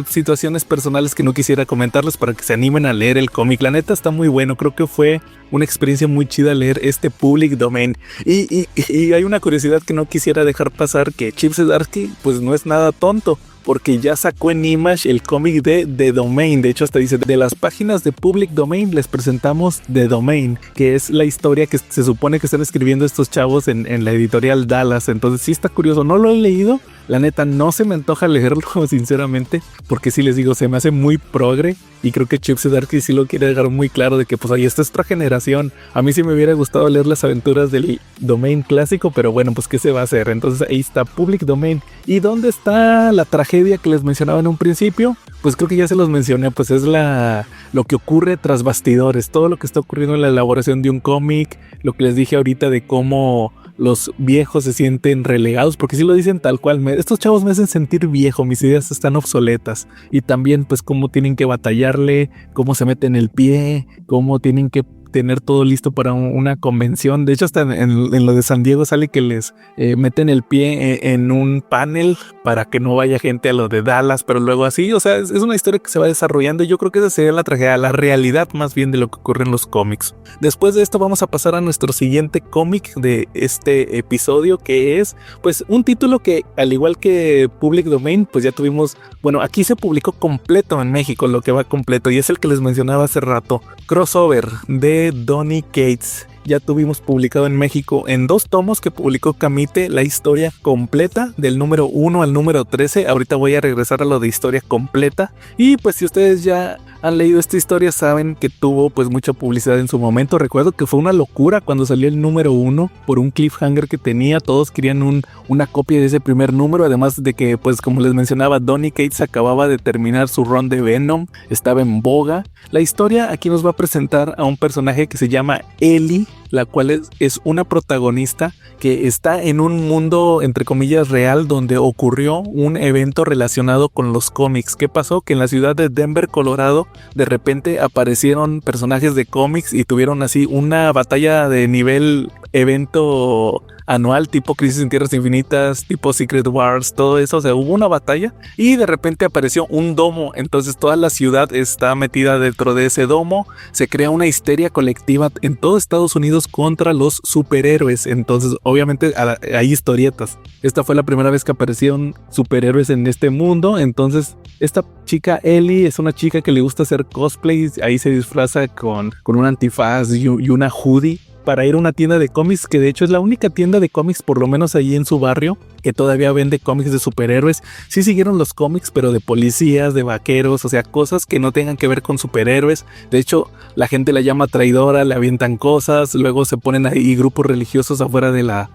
situaciones personales que no quisiera comentarles para que se animen a leer el cómic. La neta está muy bueno, creo que fue una experiencia muy chida leer este Public Domain. Y hay una curiosidad que no quisiera dejar pasar, que Chip Zdarsky pues no es nada tonto, porque ya sacó en Image el cómic de The Domain. De hecho hasta dice, de las páginas de Public Domain les presentamos The Domain, que es la historia que se supone que están escribiendo estos chavos en la editorial Dallas. Entonces sí está curioso, no lo he leído, la neta no se me antoja leerlo sinceramente, porque sí les digo, se me hace muy progre. Y creo que Chip Zdarsky sí lo quiere dejar muy claro de que pues ahí está otra generación. A mí sí me hubiera gustado leer las aventuras del Domain clásico, pero bueno, pues qué se va a hacer. Entonces ahí está Public Domain. ¿Y dónde está la tragedia que les mencionaba en un principio? Pues creo que ya se los mencioné, pues es lo que ocurre tras bastidores, todo lo que está ocurriendo en la elaboración de un cómic, lo que les dije ahorita de cómo los viejos se sienten relegados, porque si lo dicen tal cual, estos chavos me hacen sentir viejo, mis ideas están obsoletas. Y también pues cómo tienen que batallarle, cómo se meten el pie, cómo tienen que tener todo listo para una convención. De hecho hasta en lo de San Diego sale que les meten el pie en un panel para que no vaya gente a lo de Dallas, pero luego así, o sea, es una historia que se va desarrollando y yo creo que esa sería la tragedia, la realidad más bien de lo que ocurre en los cómics. Después de esto vamos a pasar a nuestro siguiente cómic de este episodio, que es pues un título que al igual que Public Domain pues ya tuvimos, bueno, aquí se publicó completo en México, lo que va completo, y es el que les mencionaba hace rato, Crossover de Donny Cates. Ya tuvimos publicado en México en 2 tomos que publicó Camite la historia completa del número 1 al número 13. Ahorita voy a regresar a lo de historia completa. Y pues si ustedes ya han leído esta historia saben que tuvo pues mucha publicidad en su momento. Recuerdo que fue una locura cuando salió el número 1 por un cliffhanger que tenía. Todos querían una copia de ese primer número, además de que pues como les mencionaba, Donny Cates acababa de terminar su run de Venom, estaba en boga. La historia aquí nos va a presentar a un personaje que se llama Ellie, la cual es una protagonista que está en un mundo entre comillas real donde ocurrió un evento relacionado con los cómics. ¿Qué pasó? Que en la ciudad de Denver, Colorado, de repente aparecieron personajes de cómics y tuvieron así una batalla de nivel evento anual, tipo Crisis en Tierras Infinitas, tipo Secret Wars, todo eso. O sea, hubo una batalla y de repente apareció un domo. Entonces toda la ciudad está metida dentro de ese domo. Se crea una histeria colectiva en todo Estados Unidos contra los superhéroes. Entonces obviamente hay historietas. Esta fue la primera vez que aparecieron superhéroes en este mundo. Entonces esta chica Ellie es una chica que le gusta hacer cosplay. Ahí se disfraza con un antifaz y una hoodie para ir a una tienda de cómics, que de hecho es la única tienda de cómics, por lo menos allí en su barrio, que todavía vende cómics de superhéroes. Sí siguieron los cómics, pero de policías, de vaqueros, o sea, cosas que no tengan que ver con superhéroes. De hecho, la gente la llama traidora, le avientan cosas, luego se ponen ahí grupos religiosos afuera de la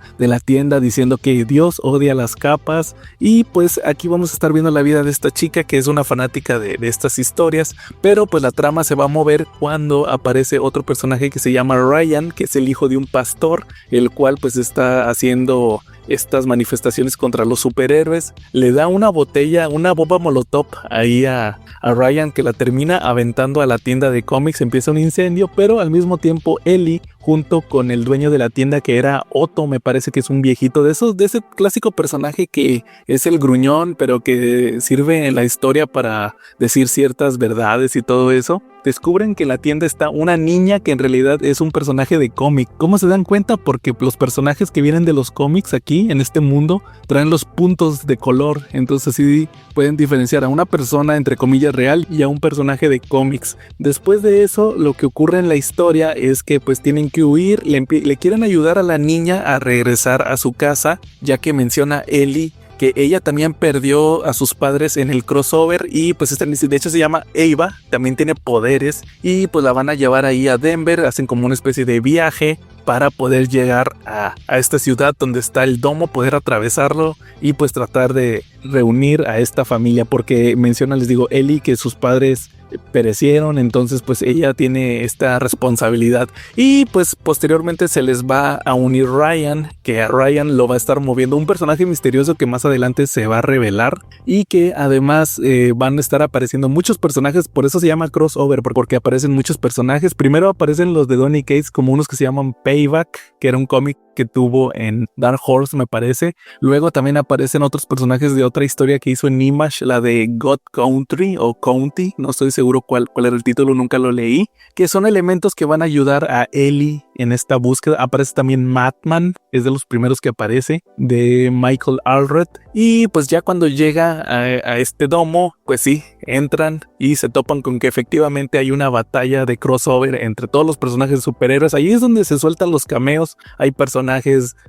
tienda diciendo que Dios odia las capas. Y pues aquí vamos a estar viendo la vida de esta chica que es una fanática de estas historias, pero pues la trama se va a mover cuando aparece otro personaje que se llama Ryan, que es el hijo de un pastor, el cual pues está haciendo estas manifestaciones contra los superhéroes. Le da una botella, una bomba molotov ahí a Ryan, que la termina aventando a la tienda de cómics. Empieza un incendio, pero al mismo tiempo Ellie, junto con el dueño de la tienda, que era Otto, me parece que es un viejito de ese clásico personaje que es el gruñón, pero que sirve en la historia para decir ciertas verdades y todo eso. Descubren que en la tienda está una niña que en realidad es un personaje de cómic. ¿Cómo se dan cuenta? Porque los personajes que vienen de los cómics aquí aquí en este mundo traen los puntos de color, entonces así pueden diferenciar a una persona entre comillas real y a un personaje de cómics. Después de eso, lo que ocurre en la historia es que pues tienen que huir, le quieren ayudar a la niña a regresar a su casa, ya que menciona Ellie que ella también perdió a sus padres en el crossover y pues de hecho se llama Ava, también tiene poderes y pues la van a llevar ahí a Denver, hacen como una especie de viaje para poder llegar a esta ciudad donde está el domo, poder atravesarlo y pues tratar de reunir a esta familia, porque menciona, les digo, Ellie, que sus padres perecieron, entonces pues ella tiene esta responsabilidad y pues posteriormente se les va a unir Ryan, que a Ryan lo va a estar moviendo un personaje misterioso que más adelante se va a revelar y que además van a estar apareciendo muchos personajes, por eso se llama crossover, porque aparecen muchos personajes. Primero aparecen los de Donny Cates como unos que se llaman Payback, que era un cómic que tuvo en Dark Horse, me parece. Luego también aparecen otros personajes de otra historia que hizo en Image, la de God Country o County, no estoy seguro cuál era el título, nunca lo leí, que son elementos que van a ayudar a Ellie en esta búsqueda. Aparece también Madman, es de los primeros que aparece, de Michael Allred, y pues ya cuando llega a este domo, pues sí, entran y se topan con que efectivamente hay una batalla de crossover entre todos los personajes de superhéroes. Ahí es donde se sueltan los cameos, hay personajes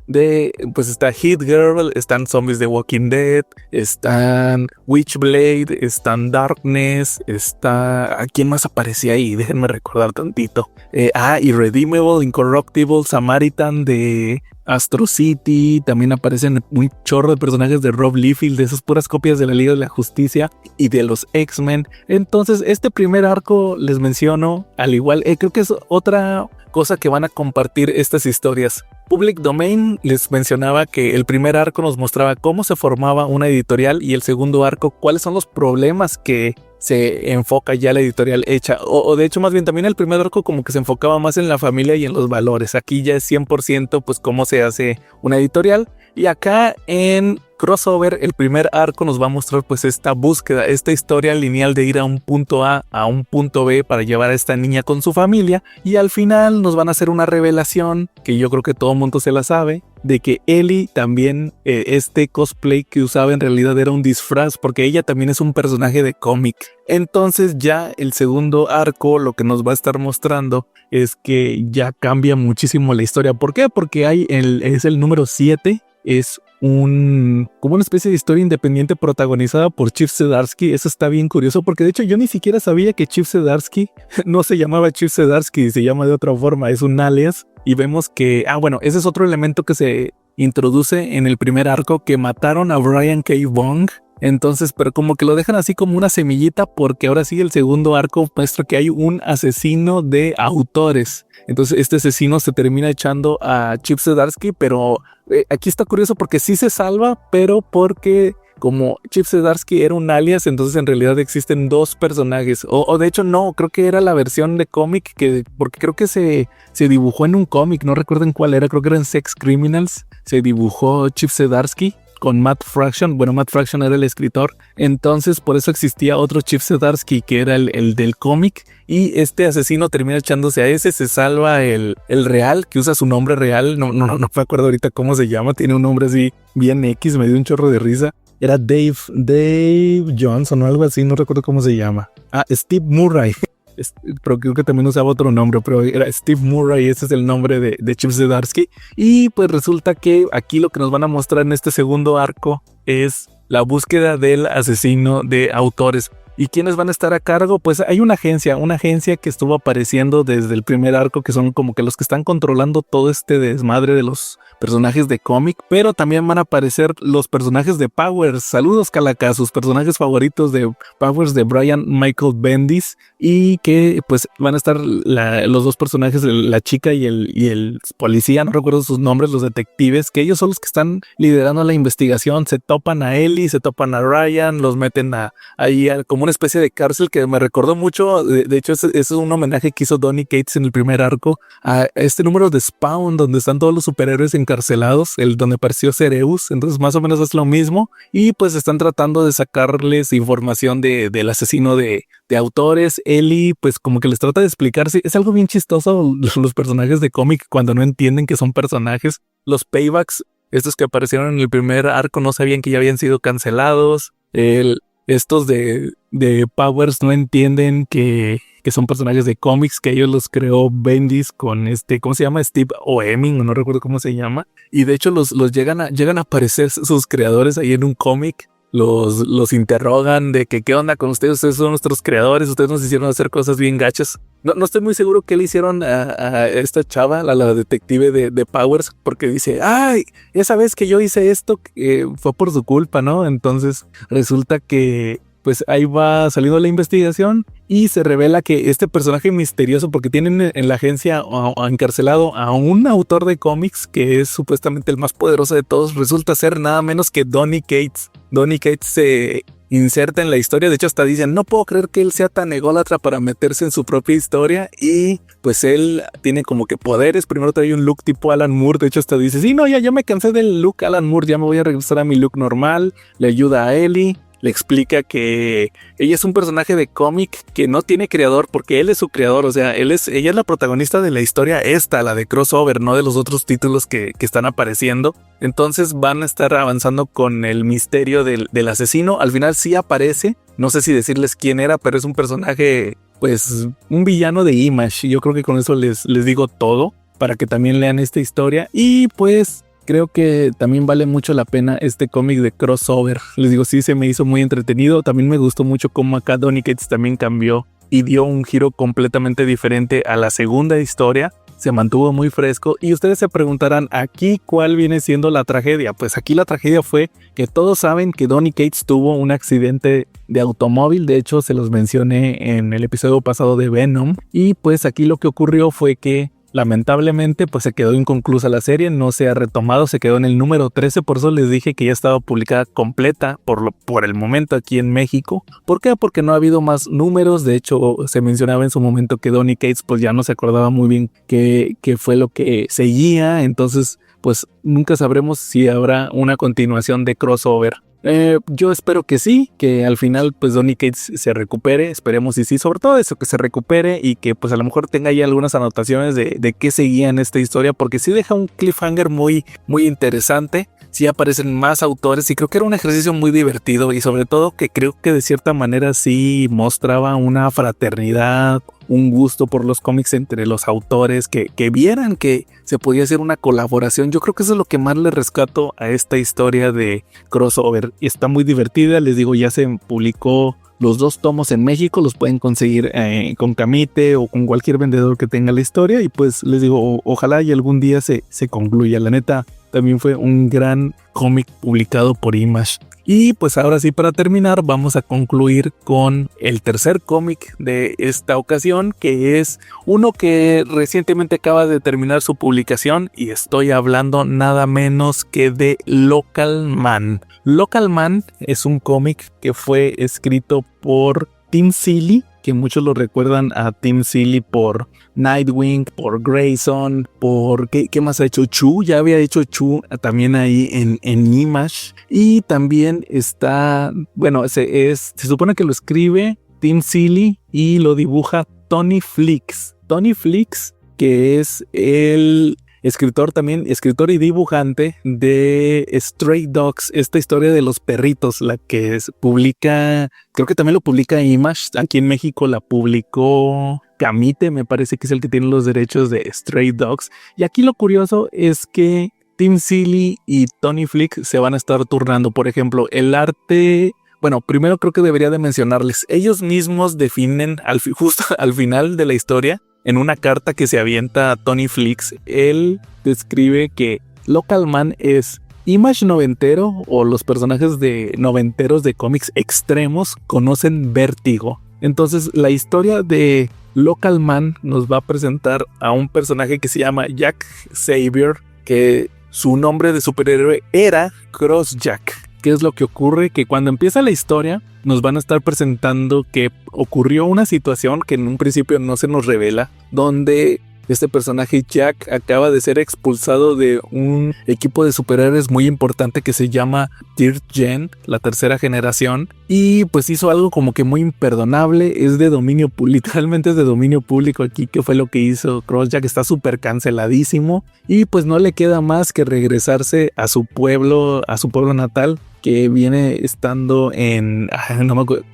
de, pues está Hit Girl, están zombies de Walking Dead, están Witchblade, están Darkness, está... ¿A quién más aparecía ahí? Déjenme recordar tantito. Irredeemable, Incorruptible, Samaritan de Astro City, también aparecen un chorro de personajes de Rob Liefeld, de esas puras copias de la Liga de la Justicia y de los X-Men. Entonces este primer arco, les menciono, al igual, creo que es otra cosa que van a compartir estas historias. Public Domain les mencionaba que el primer arco nos mostraba cómo se formaba una editorial y el segundo arco cuáles son los problemas que se enfoca ya la editorial hecha, o de hecho más bien también el primer arco como que se enfocaba más en la familia y en los valores. Aquí ya es 100% pues cómo se hace una editorial, y acá en Crossover el primer arco nos va a mostrar pues esta búsqueda, esta historia lineal de ir a un punto A a un punto B para llevar a esta niña con su familia, y al final nos van a hacer una revelación que yo creo que todo el mundo se la sabe, de que Ellie también, este cosplay que usaba en realidad era un disfraz, porque ella también es un personaje de cómic. Entonces ya el segundo arco lo que nos va a estar mostrando es que ya cambia muchísimo la historia. ¿Por qué? Porque es el número 7, es como una especie de historia independiente protagonizada por Chip Zdarsky. Eso está bien curioso, porque de hecho yo ni siquiera sabía que Chip Zdarsky no se llamaba Chip Zdarsky, se llama de otra forma, es un alias. Y vemos que, bueno, ese es otro elemento que se introduce en el primer arco, que mataron a Brian K. Vaughan. Entonces, pero como que lo dejan así como una semillita, porque ahora sí el segundo arco muestra que hay un asesino de autores. Entonces este asesino se termina echando a Chip Zdarsky, pero aquí está curioso porque sí se salva, pero porque como Chip Zdarsky era un alias, entonces en realidad existen dos personajes, o de hecho no, creo que era la versión de cómic, porque creo que se dibujó en un cómic, no recuerdo en cuál era, creo que era en Sex Criminals, se dibujó Chip Zdarsky con Matt Fraction. Bueno, Matt Fraction era el escritor, entonces por eso existía otro Chip Zdarsky que era el del cómic, y este asesino termina echándose a ese, se salva el real, que usa su nombre real, no me acuerdo ahorita cómo se llama, tiene un nombre así bien X, me dio un chorro de risa. Era Dave Johnson o algo así, no recuerdo cómo se llama. Steve Murray. Pero creo que también usaba otro nombre, pero era Steve Murray, ese es el nombre de Chip Zdarsky. Y pues resulta que aquí lo que nos van a mostrar en este segundo arco es la búsqueda del asesino de autores. ¿Y quiénes van a estar a cargo? Pues hay una agencia que estuvo apareciendo desde el primer arco, que son como que los que están controlando todo este desmadre de los personajes de cómic, pero también van a aparecer los personajes de Powers. Saludos, Calaca, sus personajes favoritos de Powers de Brian Michael Bendis, y que pues van a estar los dos personajes, la chica y el policía, no recuerdo sus nombres, los detectives, que ellos son los que están liderando la investigación. Se topan a Ellie, se topan a Ryan, los meten ahí como una especie de cárcel, que me recordó mucho, de hecho es un homenaje que hizo Donny Cates en el primer arco a este número de Spawn donde están todos los superhéroes encarcelados, donde apareció Cereus. Entonces más o menos es lo mismo, y pues están tratando de sacarles información del asesino de autores. Ellie pues como que les trata de explicar, es algo bien chistoso los personajes de cómic cuando no entienden que son personajes. Los Paybacks estos que aparecieron en el primer arco no sabían que ya habían sido cancelados. Estos de Powers no entienden que son personajes de cómics, que ellos los creó Bendis con ¿cómo se llama? Steve Oeming, no recuerdo cómo se llama. Y de hecho los llegan a aparecer sus creadores ahí en un cómic. Los interrogan de que qué onda con ustedes son nuestros creadores, ustedes nos hicieron hacer cosas bien gachas. No estoy muy seguro qué le hicieron a esta chava, la detective de Powers, porque dice, ay, esa vez que yo hice esto fue por su culpa, ¿no? Entonces resulta que pues ahí va saliendo la investigación y se revela que este personaje misterioso, porque tienen en la agencia encarcelado a un autor de cómics que es supuestamente el más poderoso de todos, resulta ser nada menos que Donny Cates. Donny Cates se inserta en la historia, de hecho hasta dicen, no puedo creer que él sea tan ególatra para meterse en su propia historia, y pues él tiene como que poderes. Primero trae un look tipo Alan Moore, de hecho hasta dice, sí, no, ya me cansé del look Alan Moore, ya me voy a regresar a mi look normal. Le ayuda a Ellie. Le explica que ella es un personaje de cómic que no tiene creador porque él es su creador, o sea, ella es la protagonista de la historia la de crossover, no de los otros títulos que están apareciendo. Entonces van a estar avanzando con el misterio del asesino. Al final sí aparece, no sé si decirles quién era, pero es un personaje, pues un villano de Image. Yo creo que con eso les digo todo para que también lean esta historia. Y pues creo que también vale mucho la pena este cómic de crossover. Les digo, sí, se me hizo muy entretenido. También me gustó mucho cómo acá Donny Cates también cambió y dio un giro completamente diferente a la segunda historia. Se mantuvo muy fresco y ustedes se preguntarán, ¿aquí cuál viene siendo la tragedia? Pues aquí la tragedia fue que todos saben que Donny Cates tuvo un accidente de automóvil. De hecho, se los mencioné en el episodio pasado de Venom. Y pues aquí lo que ocurrió fue que lamentablemente pues se quedó inconclusa la serie, no se ha retomado, se quedó en el número 13, por eso les dije que ya estaba publicada completa por el momento aquí en México. ¿Por qué? Porque no ha habido más números. De hecho se mencionaba en su momento que Donny Cates pues ya no se acordaba muy bien qué fue lo que seguía, entonces pues nunca sabremos si habrá una continuación de crossover. Yo espero que sí, que al final pues Donny Cates se recupere, esperemos y sí, sobre todo eso, que se recupere y que pues a lo mejor tenga ahí algunas anotaciones de qué seguía en esta historia, porque sí deja un cliffhanger muy, muy interesante. Sí aparecen más autores y creo que era un ejercicio muy divertido y sobre todo que creo que de cierta manera sí mostraba una fraternidad, un gusto por los cómics entre los autores, que vieran que se podía hacer una colaboración. Yo creo que eso es lo que más le rescato a esta historia de crossover y está muy divertida. Les digo, ya se publicó los 2 tomos en México, los pueden conseguir con Camite o con cualquier vendedor que tenga la historia y pues les digo, ojalá y algún día se concluya. La neta, también fue un gran cómic publicado por Image. Y pues ahora sí, para terminar, vamos a concluir con el tercer cómic de esta ocasión, que es uno que recientemente acaba de terminar su publicación y estoy hablando nada menos que de Local Man. Local Man es un cómic que fue escrito por Tim Seeley, que muchos lo recuerdan a Tim Seeley por Nightwing, por Grayson, por ¿qué más ha hecho? Chu, ya había hecho Chu también ahí en Image. Y también está, bueno, se supone que lo escribe Tim Seeley y lo dibuja Tony Flicks. Tony Flicks, que es el escritor y dibujante de Stray Dogs, esta historia de los perritos, la que publica, creo que también lo publica Image, aquí en México la publicó Camite, me parece que es el que tiene los derechos de Stray Dogs. Y aquí lo curioso es que Tim Seeley y Tony Flick se van a estar turnando. Por ejemplo, el arte. Bueno, primero creo que debería de mencionarles. Ellos mismos definen justo al final de la historia, en una carta que se avienta a Tony Flicks, él describe que Local Man es Image noventero, o los personajes de noventeros de cómics extremos conocen vértigo. Entonces la historia de Local Man nos va a presentar a un personaje que se llama Jack Xavier, que su nombre de superhéroe era Crossjack. ¿Qué es lo que ocurre? Que cuando empieza la historia nos van a estar presentando que ocurrió una situación que en un principio no se nos revela, donde este personaje Jack acaba de ser expulsado de un equipo de superhéroes muy importante que se llama Third Gen, la tercera generación, y pues hizo algo como que muy imperdonable. Es de dominio público, literalmente es de dominio público aquí que fue lo que hizo Crossjack. Está súper canceladísimo y pues no le queda más que regresarse a su pueblo natal, que viene estando no me acuerdo,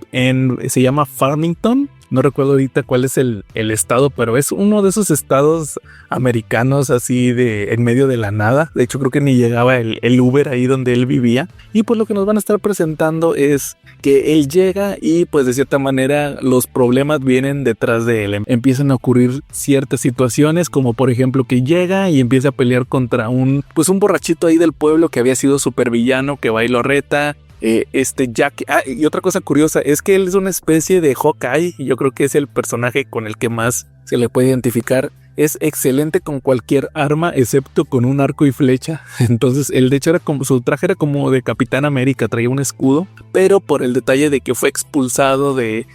se llama Farmington. No recuerdo ahorita cuál es el estado, pero es uno de esos estados americanos así de en medio de la nada. De hecho, creo que ni llegaba el Uber ahí donde él vivía. Y pues lo que nos van a estar presentando es que él llega y pues de cierta manera los problemas vienen detrás de él. Empiezan a ocurrir ciertas situaciones, como por ejemplo que llega y empieza a pelear contra un borrachito ahí del pueblo que había sido supervillano, que va y lo reta. Jack. Y otra cosa curiosa es que él es una especie de Hawkeye, y yo creo que es el personaje con el que más se le puede identificar. Es excelente con cualquier arma excepto con un arco y flecha. Entonces él de hecho su traje era como de Capitán América, traía un escudo, pero por el detalle de que fue expulsado de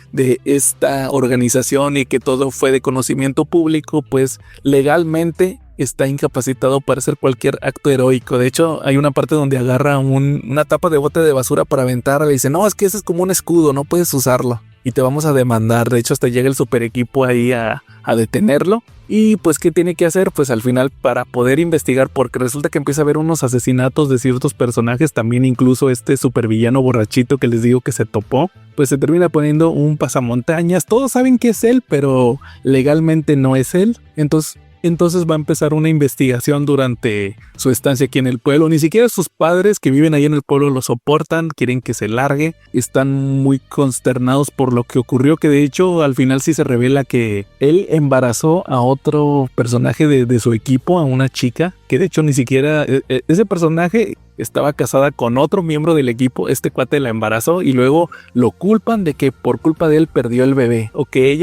esta organización y que todo fue de conocimiento público, pues legalmente está incapacitado para hacer cualquier acto heroico. De hecho, hay una parte donde agarra una tapa de bote de basura para aventarla y dice, no, es que ese es como un escudo, no puedes usarlo y te vamos a demandar. De hecho, hasta llega el super equipo ahí a detenerlo. Y pues, ¿qué tiene que hacer? Pues al final, para poder investigar, porque resulta que empieza a haber unos asesinatos de ciertos personajes, también incluso este supervillano borrachito que les digo que se topó, pues se termina poniendo un pasamontañas. Todos saben que es él, pero legalmente no es él. Entonces va a empezar una investigación durante su estancia aquí en el pueblo. Ni siquiera sus padres que viven ahí en el pueblo lo soportan, quieren que se largue. Están muy consternados por lo que ocurrió, que de hecho al final sí se revela que él embarazó a otro personaje de su equipo, a una chica, que de hecho ni siquiera ese personaje estaba casada con otro miembro del equipo. Este cuate la embarazó y luego lo culpan de que por culpa de él perdió el bebé, o que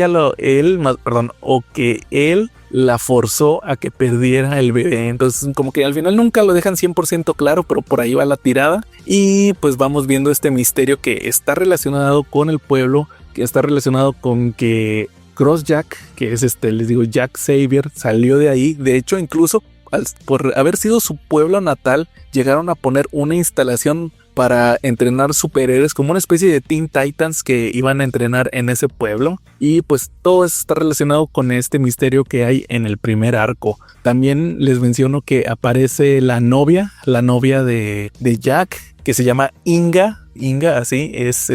él la forzó a que perdiera el bebé. Entonces como que al final nunca lo dejan 100% claro, pero por ahí va la tirada. Y pues vamos viendo este misterio que está relacionado con el pueblo, que está relacionado con que Crossjack, que es les digo, Jack Xavier, salió de ahí. De hecho, incluso por haber sido su pueblo natal, llegaron a poner una instalación para entrenar superhéroes, como una especie de Teen Titans que iban a entrenar en ese pueblo. Y pues todo eso está relacionado con este misterio que hay en el primer arco. También les menciono que aparece la novia de Jack, que se llama Inga, así es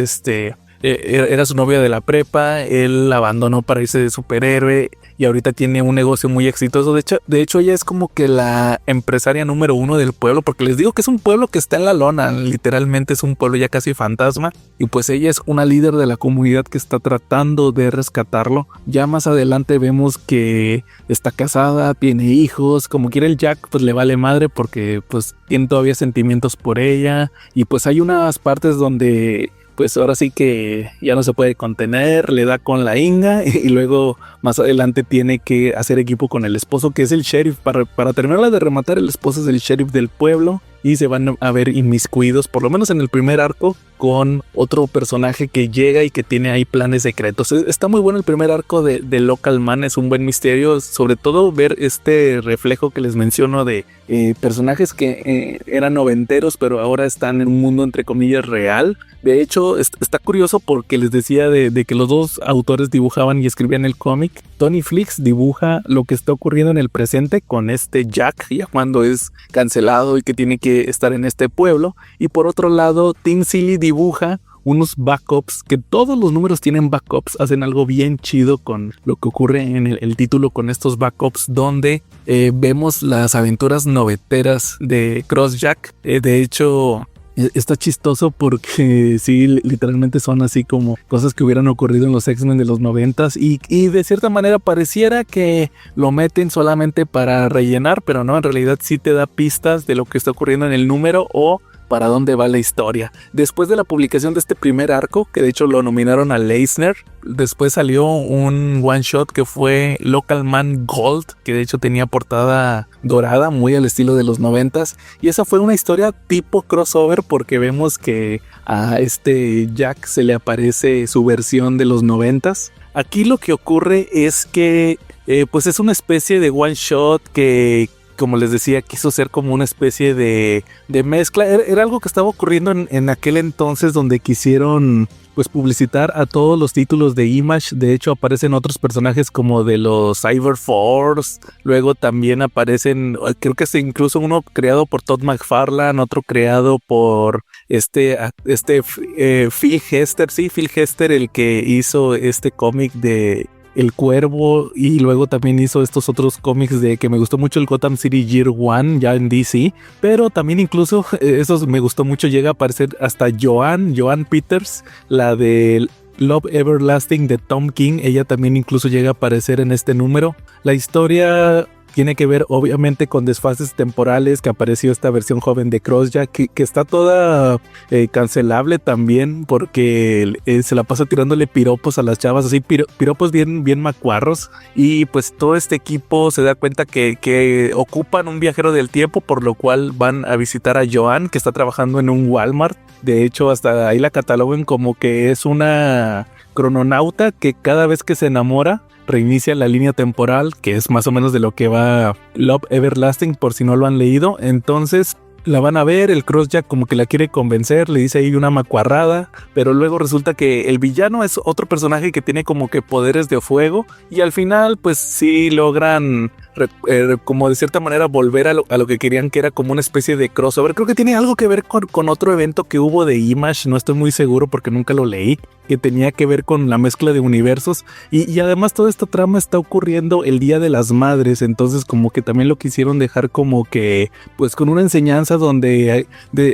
era su novia de la prepa. Él la abandonó para irse de superhéroe y ahorita tiene un negocio muy exitoso. De hecho ella es como que la empresaria número 1 del pueblo, porque les digo que es un pueblo que está en la lona, literalmente es un pueblo ya casi fantasma, y pues ella es una líder de la comunidad que está tratando de rescatarlo. Ya más adelante vemos que está casada, tiene hijos. Como quiera el Jack pues le vale madre porque pues tiene todavía sentimientos por ella, y pues hay unas partes donde pues ahora sí que ya no se puede contener, le da con la Inga y luego más adelante tiene que hacer equipo con el esposo, que es el sheriff. Para terminarla de rematar, el esposo es el sheriff del pueblo y se van a ver inmiscuidos, por lo menos en el primer arco, con otro personaje que llega y que tiene ahí planes secretos. Está muy bueno el primer arco de Local Man, es un buen misterio, sobre todo ver este reflejo que les menciono de personajes que eran noventeros pero ahora están en un mundo entre comillas real. De hecho está curioso porque les decía de que los dos autores dibujaban y escribían el cómic. Tony Flicks dibuja lo que está ocurriendo en el presente con este Jack ya cuando es cancelado y que tiene que estar en este pueblo, y por otro lado Tim Seeley dibuja unos backups, que todos los números tienen backups. Hacen algo bien chido con lo que ocurre en el título con estos backups, donde vemos las aventuras noventeras de Crossjack. De hecho está chistoso porque sí, literalmente son así como cosas que hubieran ocurrido en los X-Men de los 90s y de cierta manera pareciera que lo meten solamente para rellenar, pero no, en realidad sí te da pistas de lo que está ocurriendo en el número o para dónde va la historia. Después de la publicación de este primer arco, que de hecho lo nominaron al Eisner, después salió un one shot que fue Local Man Gold, que de hecho tenía portada dorada, muy al estilo de los 90s, y esa fue una historia tipo crossover porque vemos que a este Jack se le aparece su versión de los 90s. Aquí lo que ocurre es que pues es una especie de one shot que, como les decía, quiso ser como una especie de mezcla. Era algo que estaba ocurriendo en aquel entonces, donde quisieron pues publicitar a todos los títulos de Image. De hecho, aparecen otros personajes como de los Cyberforce. Luego también aparecen, creo que es incluso uno creado por Todd McFarlane, otro creado por Phil Hester. Sí, Phil Hester, el que hizo este cómic de El Cuervo, y luego también hizo estos otros cómics de que me gustó mucho, el Gotham City Year One, ya en DC, pero también incluso esos me gustó mucho, llega a aparecer hasta Joan Peters, la de Love Everlasting de Tom King. Ella también incluso llega a aparecer en este número. La historia tiene que ver obviamente con desfases temporales, que apareció esta versión joven de Crossjack, que está toda cancelable también, porque se la pasa tirándole piropos a las chavas, así piropos bien macuarros, y pues todo este equipo se da cuenta que ocupan un viajero del tiempo, por lo cual van a visitar a Joan, que está trabajando en un Walmart. De hecho, hasta ahí la catalogan como que es una crononauta que cada vez que se enamora reinicia la línea temporal, que es más o menos de lo que va Love Everlasting, por si no lo han leído. Entonces la van a ver, el Crossjack como que la quiere convencer, le dice ahí una macuarrada, pero luego resulta que el villano es otro personaje que tiene como que poderes de fuego, y al final pues sí logran como de cierta manera volver a lo que querían, que era como una especie de crossover. Creo que tiene algo que ver con otro evento que hubo de Image, no estoy muy seguro porque nunca lo leí, que tenía que ver con la mezcla de universos, y además toda esta trama está ocurriendo el Día de las Madres. Entonces como que también lo quisieron dejar como que pues con una enseñanza donde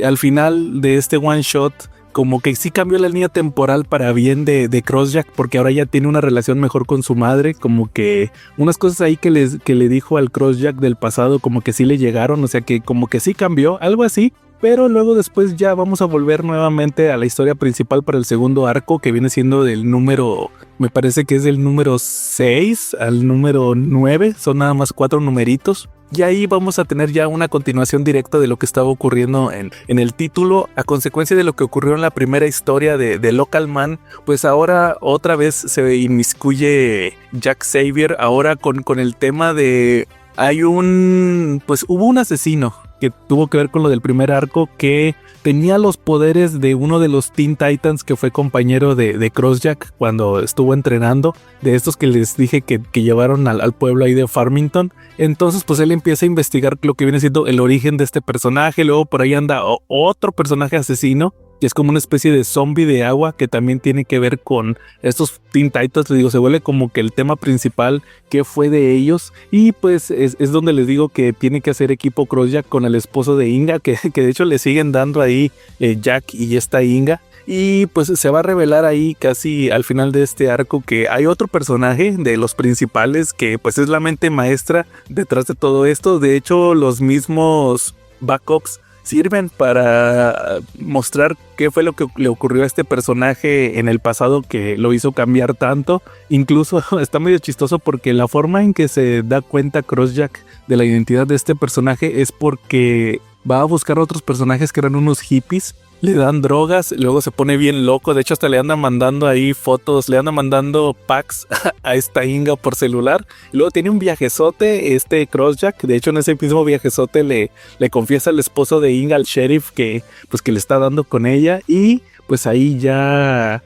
al final de este one shot como que sí cambió la línea temporal para bien de Crossjack, porque ahora ya tiene una relación mejor con su madre, como que unas cosas ahí que le dijo al Crossjack del pasado como que sí le llegaron, o sea que como que sí cambió, algo así. Pero luego después ya vamos a volver nuevamente a la historia principal para el segundo arco, que viene siendo del número, me parece que es del número 6 al número 9, son nada más 4 numeritos. Y ahí vamos a tener ya una continuación directa de lo que estaba ocurriendo en el título, a consecuencia de lo que ocurrió en la primera historia de Local Man. Pues ahora otra vez se inmiscuye Jack Xavier, ahora con el tema de hubo un asesino que tuvo que ver con lo del primer arco, que tenía los poderes de uno de los Teen Titans que fue compañero de Crossjack cuando estuvo entrenando, de estos que les dije que llevaron al pueblo ahí de Farmington. Entonces pues él empieza a investigar lo que viene siendo el origen de este personaje. Luego por ahí anda otro personaje asesino, que es como una especie de zombie de agua, que también tiene que ver con estos Teen Titans. Les digo, se vuelve como que el tema principal, que fue de ellos, y pues es donde les digo que tiene que hacer equipo Crossjack con el esposo de Inga, que de hecho le siguen dando ahí Jack y esta Inga. Y pues se va a revelar ahí casi al final de este arco que hay otro personaje de los principales que pues es la mente maestra detrás de todo esto. De hecho, los mismos backups sirven para mostrar qué fue lo que le ocurrió a este personaje en el pasado que lo hizo cambiar tanto. Incluso está medio chistoso porque la forma en que se da cuenta Crossjack de la identidad de este personaje es porque va a buscar otros personajes que eran unos hippies, le dan drogas, luego se pone bien loco. De hecho hasta le andan mandando ahí fotos, le andan mandando packs a esta Inga por celular. Y luego tiene un viajezote Crossjack. De hecho en ese mismo viajezote le confiesa al esposo de Inga, al sheriff, que le está dando con ella. Y pues ahí ya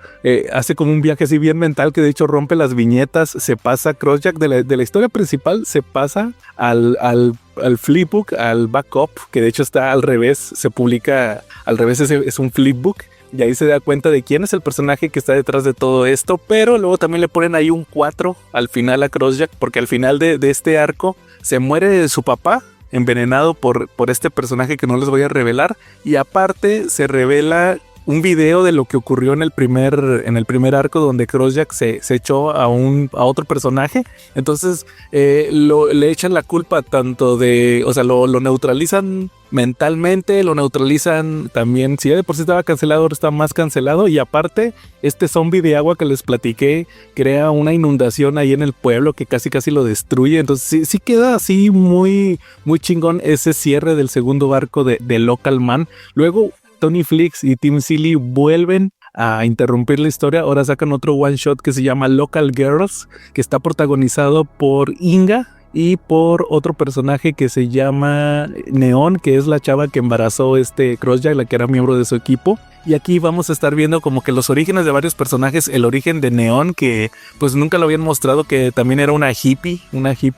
hace como un viaje así bien mental, que de hecho rompe las viñetas. Se pasa Crossjack de la historia principal, se pasa al flipbook, al backup, que de hecho está al revés, se publica al revés, es un flipbook. Y ahí se da cuenta de quién es el personaje que está detrás de todo esto. Pero luego también le ponen ahí un 4 al final a Crossjack, porque al final de este arco se muere su papá, envenenado por este personaje que no les voy a revelar. Y aparte se revela un video de lo que ocurrió en el primer arco, donde Crossjack se echó a otro personaje. Entonces le echan la culpa tanto de, o sea, lo neutralizan mentalmente, lo neutralizan también. Si ya de por sí estaba cancelado, ahora está más cancelado. Y aparte, este zombie de agua que les platiqué crea una inundación ahí en el pueblo que casi lo destruye. Entonces sí queda así muy, muy chingón ese cierre del segundo arco de Local Man. Luego Tony Fleecs y Tim Seeley vuelven a interrumpir la historia, ahora sacan otro one shot que se llama Local Girls, que está protagonizado por Inga y por otro personaje que se llama Neon, que es la chava que embarazó Crossjack, la que era miembro de su equipo. Y aquí vamos a estar viendo como que los orígenes de varios personajes. El origen de Neon, que pues nunca lo habían mostrado, que también era una hippie,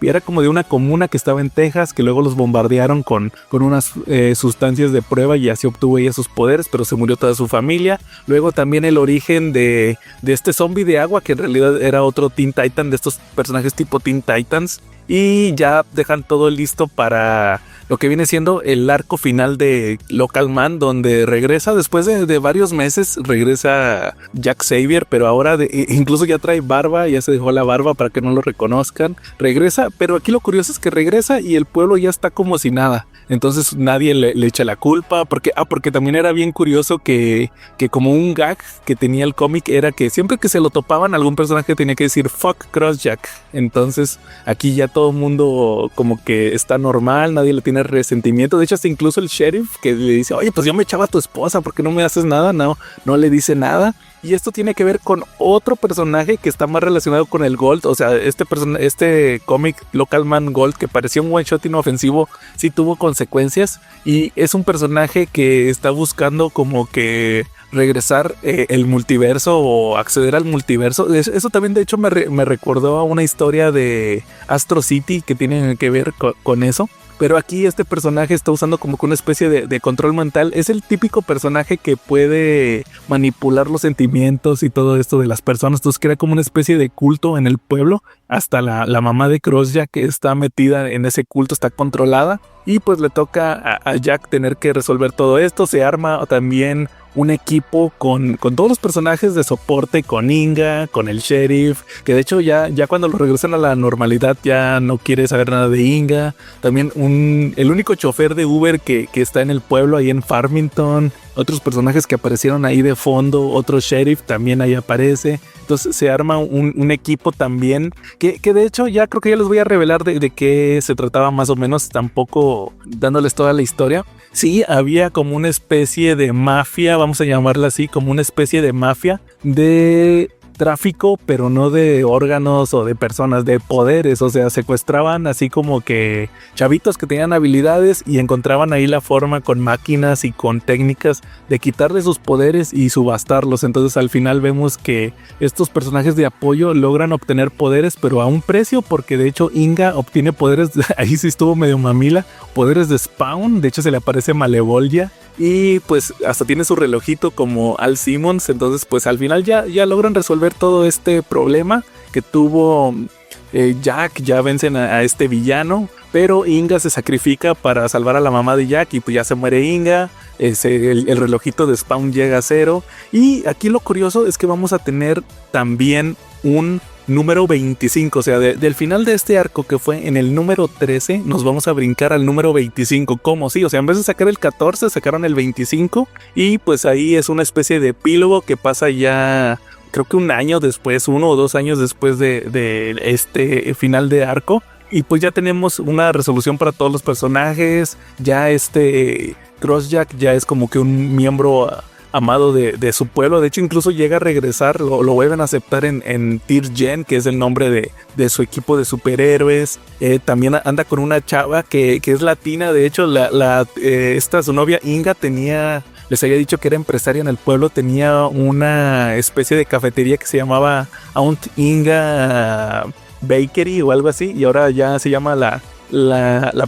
era como de una comuna que estaba en Texas, que luego los bombardearon con unas sustancias de prueba y así obtuvo ella sus poderes, pero se murió toda su familia. Luego también el origen de este zombie de agua, que en realidad era otro Teen Titan, de estos personajes tipo Teen Titans. Y ya dejan todo listo para lo que viene siendo el arco final de Local Man, donde regresa después de varios meses, regresa Jack Xavier, pero ahora incluso ya trae barba, ya se dejó la barba para que no lo reconozcan. Regresa, pero aquí lo curioso es que regresa y el pueblo ya está como si nada. Entonces nadie le echa la culpa, porque también era bien curioso que como un gag que tenía el cómic era que siempre que se lo topaban algún personaje tenía que decir fuck Crossjack. Entonces aquí ya todo el mundo como que está normal, nadie le tiene resentimiento. De hecho hasta incluso el sheriff que le dice, oye, pues yo me echaba a tu esposa, ¿por qué no me haces nada? No le dice nada. Y esto tiene que ver con otro personaje que está más relacionado con el Gold. O sea, este cómic Local Man Gold, que parecía un one shot inofensivo, sí tuvo consecuencias. Y es un personaje que está buscando como que regresar el multiverso o acceder al multiverso. Eso también de hecho me recordó a una historia de Astro City que tiene que ver con eso. Pero aquí este personaje está usando como que una especie de control mental. Es el típico personaje que puede manipular los sentimientos y todo esto de las personas. Entonces crea como una especie de culto en el pueblo. Hasta la mamá de Crossjack que está metida en ese culto, está controlada. Y pues le toca a Jack tener que resolver todo esto. Se arma también un equipo con todos los personajes de soporte, con Inga, con el sheriff, que de hecho ya cuando lo regresan a la normalidad ya no quiere saber nada de Inga. También el único chofer de Uber que está en el pueblo, ahí en Farmington. Otros personajes que aparecieron ahí de fondo, otro sheriff también ahí aparece. Entonces se arma un equipo también que de hecho ya creo que ya les voy a revelar de qué se trataba más o menos, tampoco dándoles toda la historia. Sí, había como una especie de mafia, vamos a llamarla así, como una especie de mafia de tráfico, pero no de órganos o de personas, de poderes. O sea, secuestraban así como que chavitos que tenían habilidades y encontraban ahí la forma con máquinas y con técnicas de quitarles sus poderes y subastarlos. Entonces al final vemos que estos personajes de apoyo logran obtener poderes, pero a un precio, porque de hecho Inga obtiene poderes, ahí sí estuvo medio mamila, poderes de Spawn. De hecho se le aparece Malevolia y pues hasta tiene su relojito como Al Simmons. Entonces pues al final ya logran resolver todo este problema que tuvo Jack. Ya vencen a este villano, pero Inga se sacrifica para salvar a la mamá de Jack y pues ya se muere Inga. El relojito de Spawn llega a cero. Y aquí lo curioso es que vamos a tener también un número 25, o sea, del final de este arco que fue en el número 13, nos vamos a brincar al número 25. ¿Cómo? Sí, o sea, en vez de sacar el 14, sacaron el 25 y pues ahí es una especie de epílogo que pasa ya, creo que un año después, 1 o 2 años después de este final de arco. Y pues ya tenemos una resolución para todos los personajes. Ya Crossjack ya es como que un miembro amado de su pueblo. De hecho incluso llega a regresar, lo vuelven a aceptar en Tear Gen, que es el nombre de su equipo de superhéroes. También anda con una chava que es latina. De hecho su novia Inga les había dicho que era empresaria en el pueblo, tenía una especie de cafetería que se llamaba Aunt Inga Bakery o algo así, y ahora ya se llama la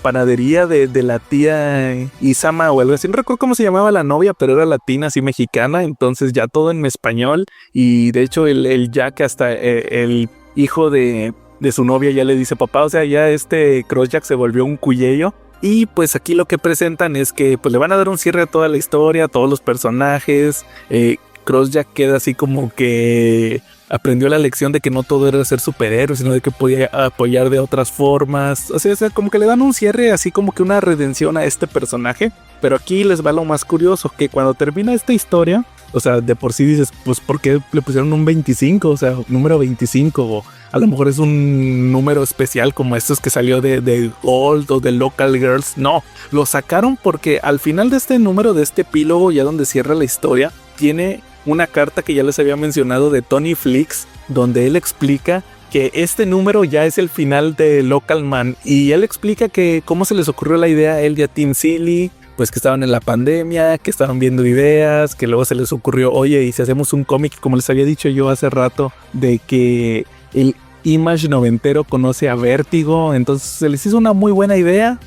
panadería de la tía Isama o algo así. No recuerdo cómo se llamaba la novia, pero era latina, así mexicana. Entonces ya todo en español. Y de hecho el Jack, hasta el hijo de su novia ya le dice papá. O sea, ya Crossjack se volvió un cuyello. Y pues aquí lo que presentan es que pues le van a dar un cierre a toda la historia, a todos los personajes. Crossjack queda así como que aprendió la lección de que no todo era ser superhéroe, sino de que podía apoyar de otras formas. O sea, como que le dan un cierre, así como que una redención a este personaje. Pero aquí les va lo más curioso, que cuando termina esta historia, o sea, de por sí dices, pues ¿por qué le pusieron un 25? O sea, número 25, o a lo mejor es un número especial como estos que salió de Gold o de Local Girls. No, lo sacaron porque al final de este número, de este epílogo, ya donde cierra la historia, tiene una carta que ya les había mencionado de Tony Fleecs, donde él explica que este número ya es el final de Local Man, y él explica que cómo se les ocurrió la idea a él y a Tim Seeley, pues que estaban en la pandemia, que estaban viendo ideas, que luego se les ocurrió, oye, y si hacemos un cómic, como les había dicho yo hace rato, de que el Image noventero conoce a Vértigo, entonces se les hizo una muy buena idea.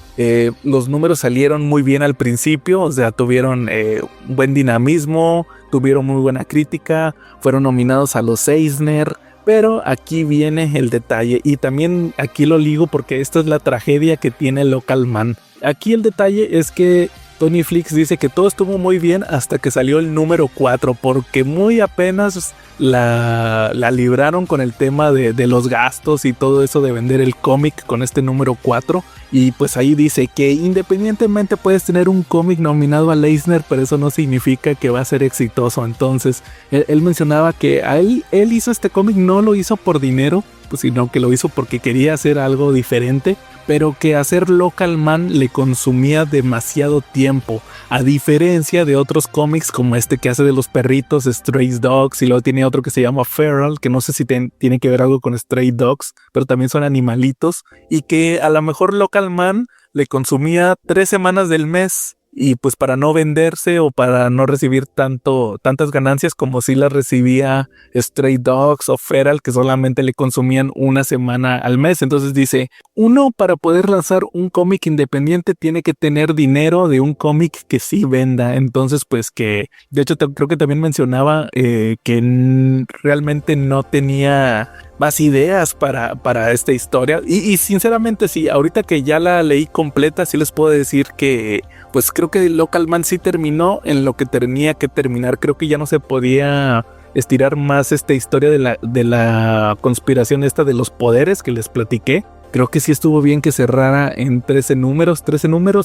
Los números salieron muy bien al principio, o sea, tuvieron un buen dinamismo, tuvieron muy buena crítica, fueron nominados a los Eisner, pero aquí viene el detalle, y también aquí lo ligo porque esta es la tragedia que tiene Local Man. Aquí el detalle es que Tony Fleecs dice que todo estuvo muy bien hasta que salió el número 4, porque muy apenas la libraron con el tema de los gastos y todo eso de vender el cómic con este número 4. Y pues ahí dice que independientemente puedes tener un cómic nominado al Eisner, pero eso no significa que va a ser exitoso. Entonces él mencionaba que él hizo este cómic, no lo hizo por dinero, pues, sino que lo hizo porque quería hacer algo diferente, pero que hacer Local Man le consumía demasiado tiempo, a diferencia de otros cómics como este que hace de los perritos, Stray Dogs, y luego tiene otro que se llama Feral, que no sé si tiene que ver algo con Stray Dogs, pero también son animalitos, y que a lo mejor Local Man le consumía 3 semanas del mes, y pues para no venderse o para no recibir tantas ganancias como si las recibía Stray Dogs o Feral, que solamente le consumían 1 semana al mes. Entonces dice, uno para poder lanzar un cómic independiente tiene que tener dinero de un cómic que sí venda. Entonces pues que, de hecho creo que también mencionaba que realmente no tenía más ideas para esta historia, y sinceramente sí, ahorita que ya la leí completa, sí les puedo decir que pues creo que Local Man sí terminó en lo que tenía que terminar. Creo que ya no se podía estirar más esta historia de la conspiración esta de los poderes que les platiqué. Creo que sí estuvo bien que cerrara en 13 números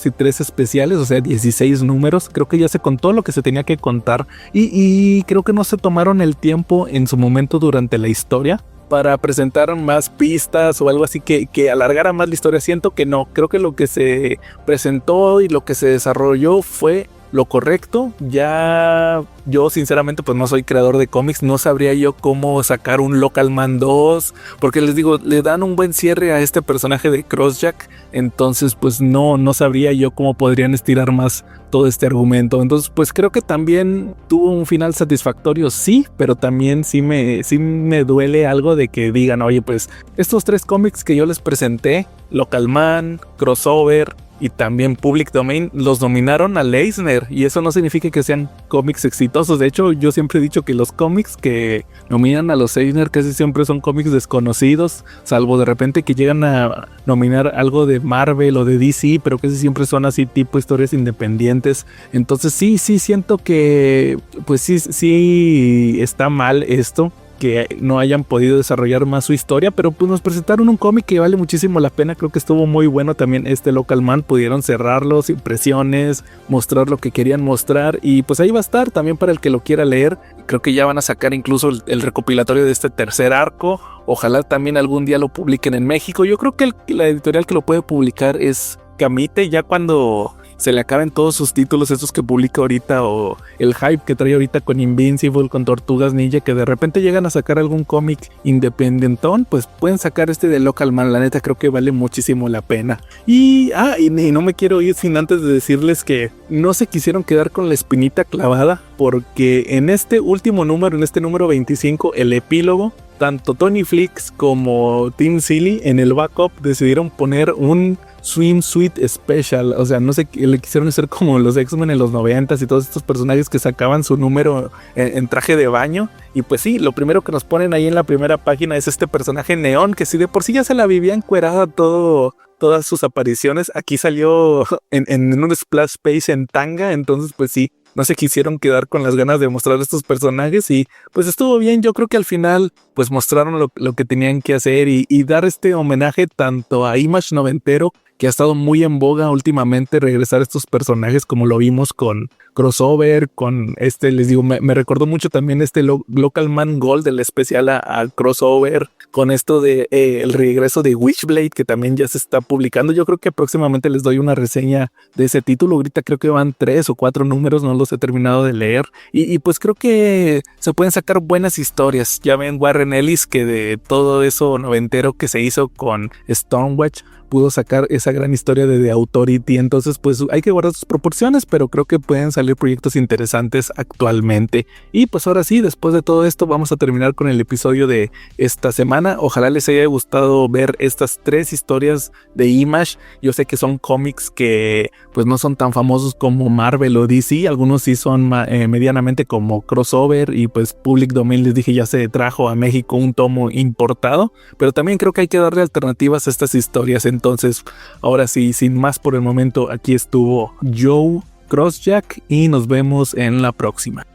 y 3 especiales, o sea 16 números. Creo que ya se contó lo que se tenía que contar, y creo que no se tomaron el tiempo en su momento durante la historia para presentar más pistas o algo así que alargara más la historia. Siento que no, creo que lo que se presentó y lo que se desarrolló fue lo correcto. Ya yo sinceramente pues no soy creador de cómics, no sabría yo cómo sacar un Local Man 2, porque les digo, le dan un buen cierre a este personaje de Crossjack, entonces pues no sabría yo cómo podrían estirar más todo este argumento. Entonces pues creo que también tuvo un final satisfactorio, sí, pero también sí me duele algo de que digan, oye, pues estos 3 cómics que yo les presenté, Local Man, Crossover y también Public Domain, los nominaron al Eisner, y eso no significa que sean cómics exitosos. De hecho, yo siempre he dicho que los cómics que nominan a los Eisner casi siempre son cómics desconocidos, salvo de repente que llegan a nominar algo de Marvel o de DC, pero casi siempre son así tipo historias independientes. Entonces sí siento que pues sí está mal esto, que no hayan podido desarrollar más su historia, pero pues nos presentaron un cómic que vale muchísimo la pena. Creo que estuvo muy bueno también este Local Man, pudieron cerrarlo, impresiones, mostrar lo que querían mostrar, y pues ahí va a estar también para el que lo quiera leer. Creo que ya van a sacar incluso el recopilatorio de este tercer arco, ojalá también algún día lo publiquen en México. Yo creo que la editorial que lo puede publicar es Camite, ya cuando se le acaben todos sus títulos, estos que publica ahorita, o el hype que trae ahorita con Invincible, con Tortugas Ninja, que de repente llegan a sacar algún cómic independentón, pues pueden sacar este de Local Man. La neta creo que vale muchísimo la pena. Y no me quiero ir sin antes de decirles que no se quisieron quedar con la espinita clavada, porque en este último número, en este número 25, el epílogo, tanto Tony Fleecs como Tim Seeley en el backup decidieron poner un Swimsuit Special. O sea, no sé, le quisieron hacer como los X-Men en los 90s y todos estos personajes que sacaban su número en traje de baño. Y pues sí, lo primero que nos ponen ahí en la primera página es este personaje neón, que si de por sí ya se la vivía encuerada todas sus apariciones, aquí salió en un splash page en tanga. Entonces pues sí, no se quisieron quedar con las ganas de mostrar estos personajes, y pues estuvo bien. Yo creo que al final pues mostraron lo que tenían que hacer, y dar este homenaje tanto a Image noventero, que ha estado muy en boga últimamente regresar estos personajes, como lo vimos con crossover con les digo, me recordó mucho también Local Man Gold, el especial a crossover, con esto de el regreso de Witchblade, que también ya se está publicando. Yo creo que próximamente les doy una reseña de ese título. Ahorita creo que van 3 o 4 números, no los he terminado de leer. Y pues creo que se pueden sacar buenas historias. Ya ven Warren Ellis, que de todo eso noventero que se hizo con Stormwatch, pudo sacar esa gran historia de The Authority. Entonces pues hay que guardar sus proporciones, pero creo que pueden salir proyectos interesantes actualmente. Y pues ahora sí, después de todo esto vamos a terminar con el episodio de esta semana. Ojalá les haya gustado ver estas 3 historias de Image. Yo sé que son cómics que pues no son tan famosos como Marvel o DC, algunos sí son medianamente como crossover, y pues Public Domain, les dije, ya se trajo a México un tomo importado, pero también creo que hay que darle alternativas a estas historias. Entonces, ahora sí, sin más por el momento, aquí estuvo Joe Crossjack y nos vemos en la próxima.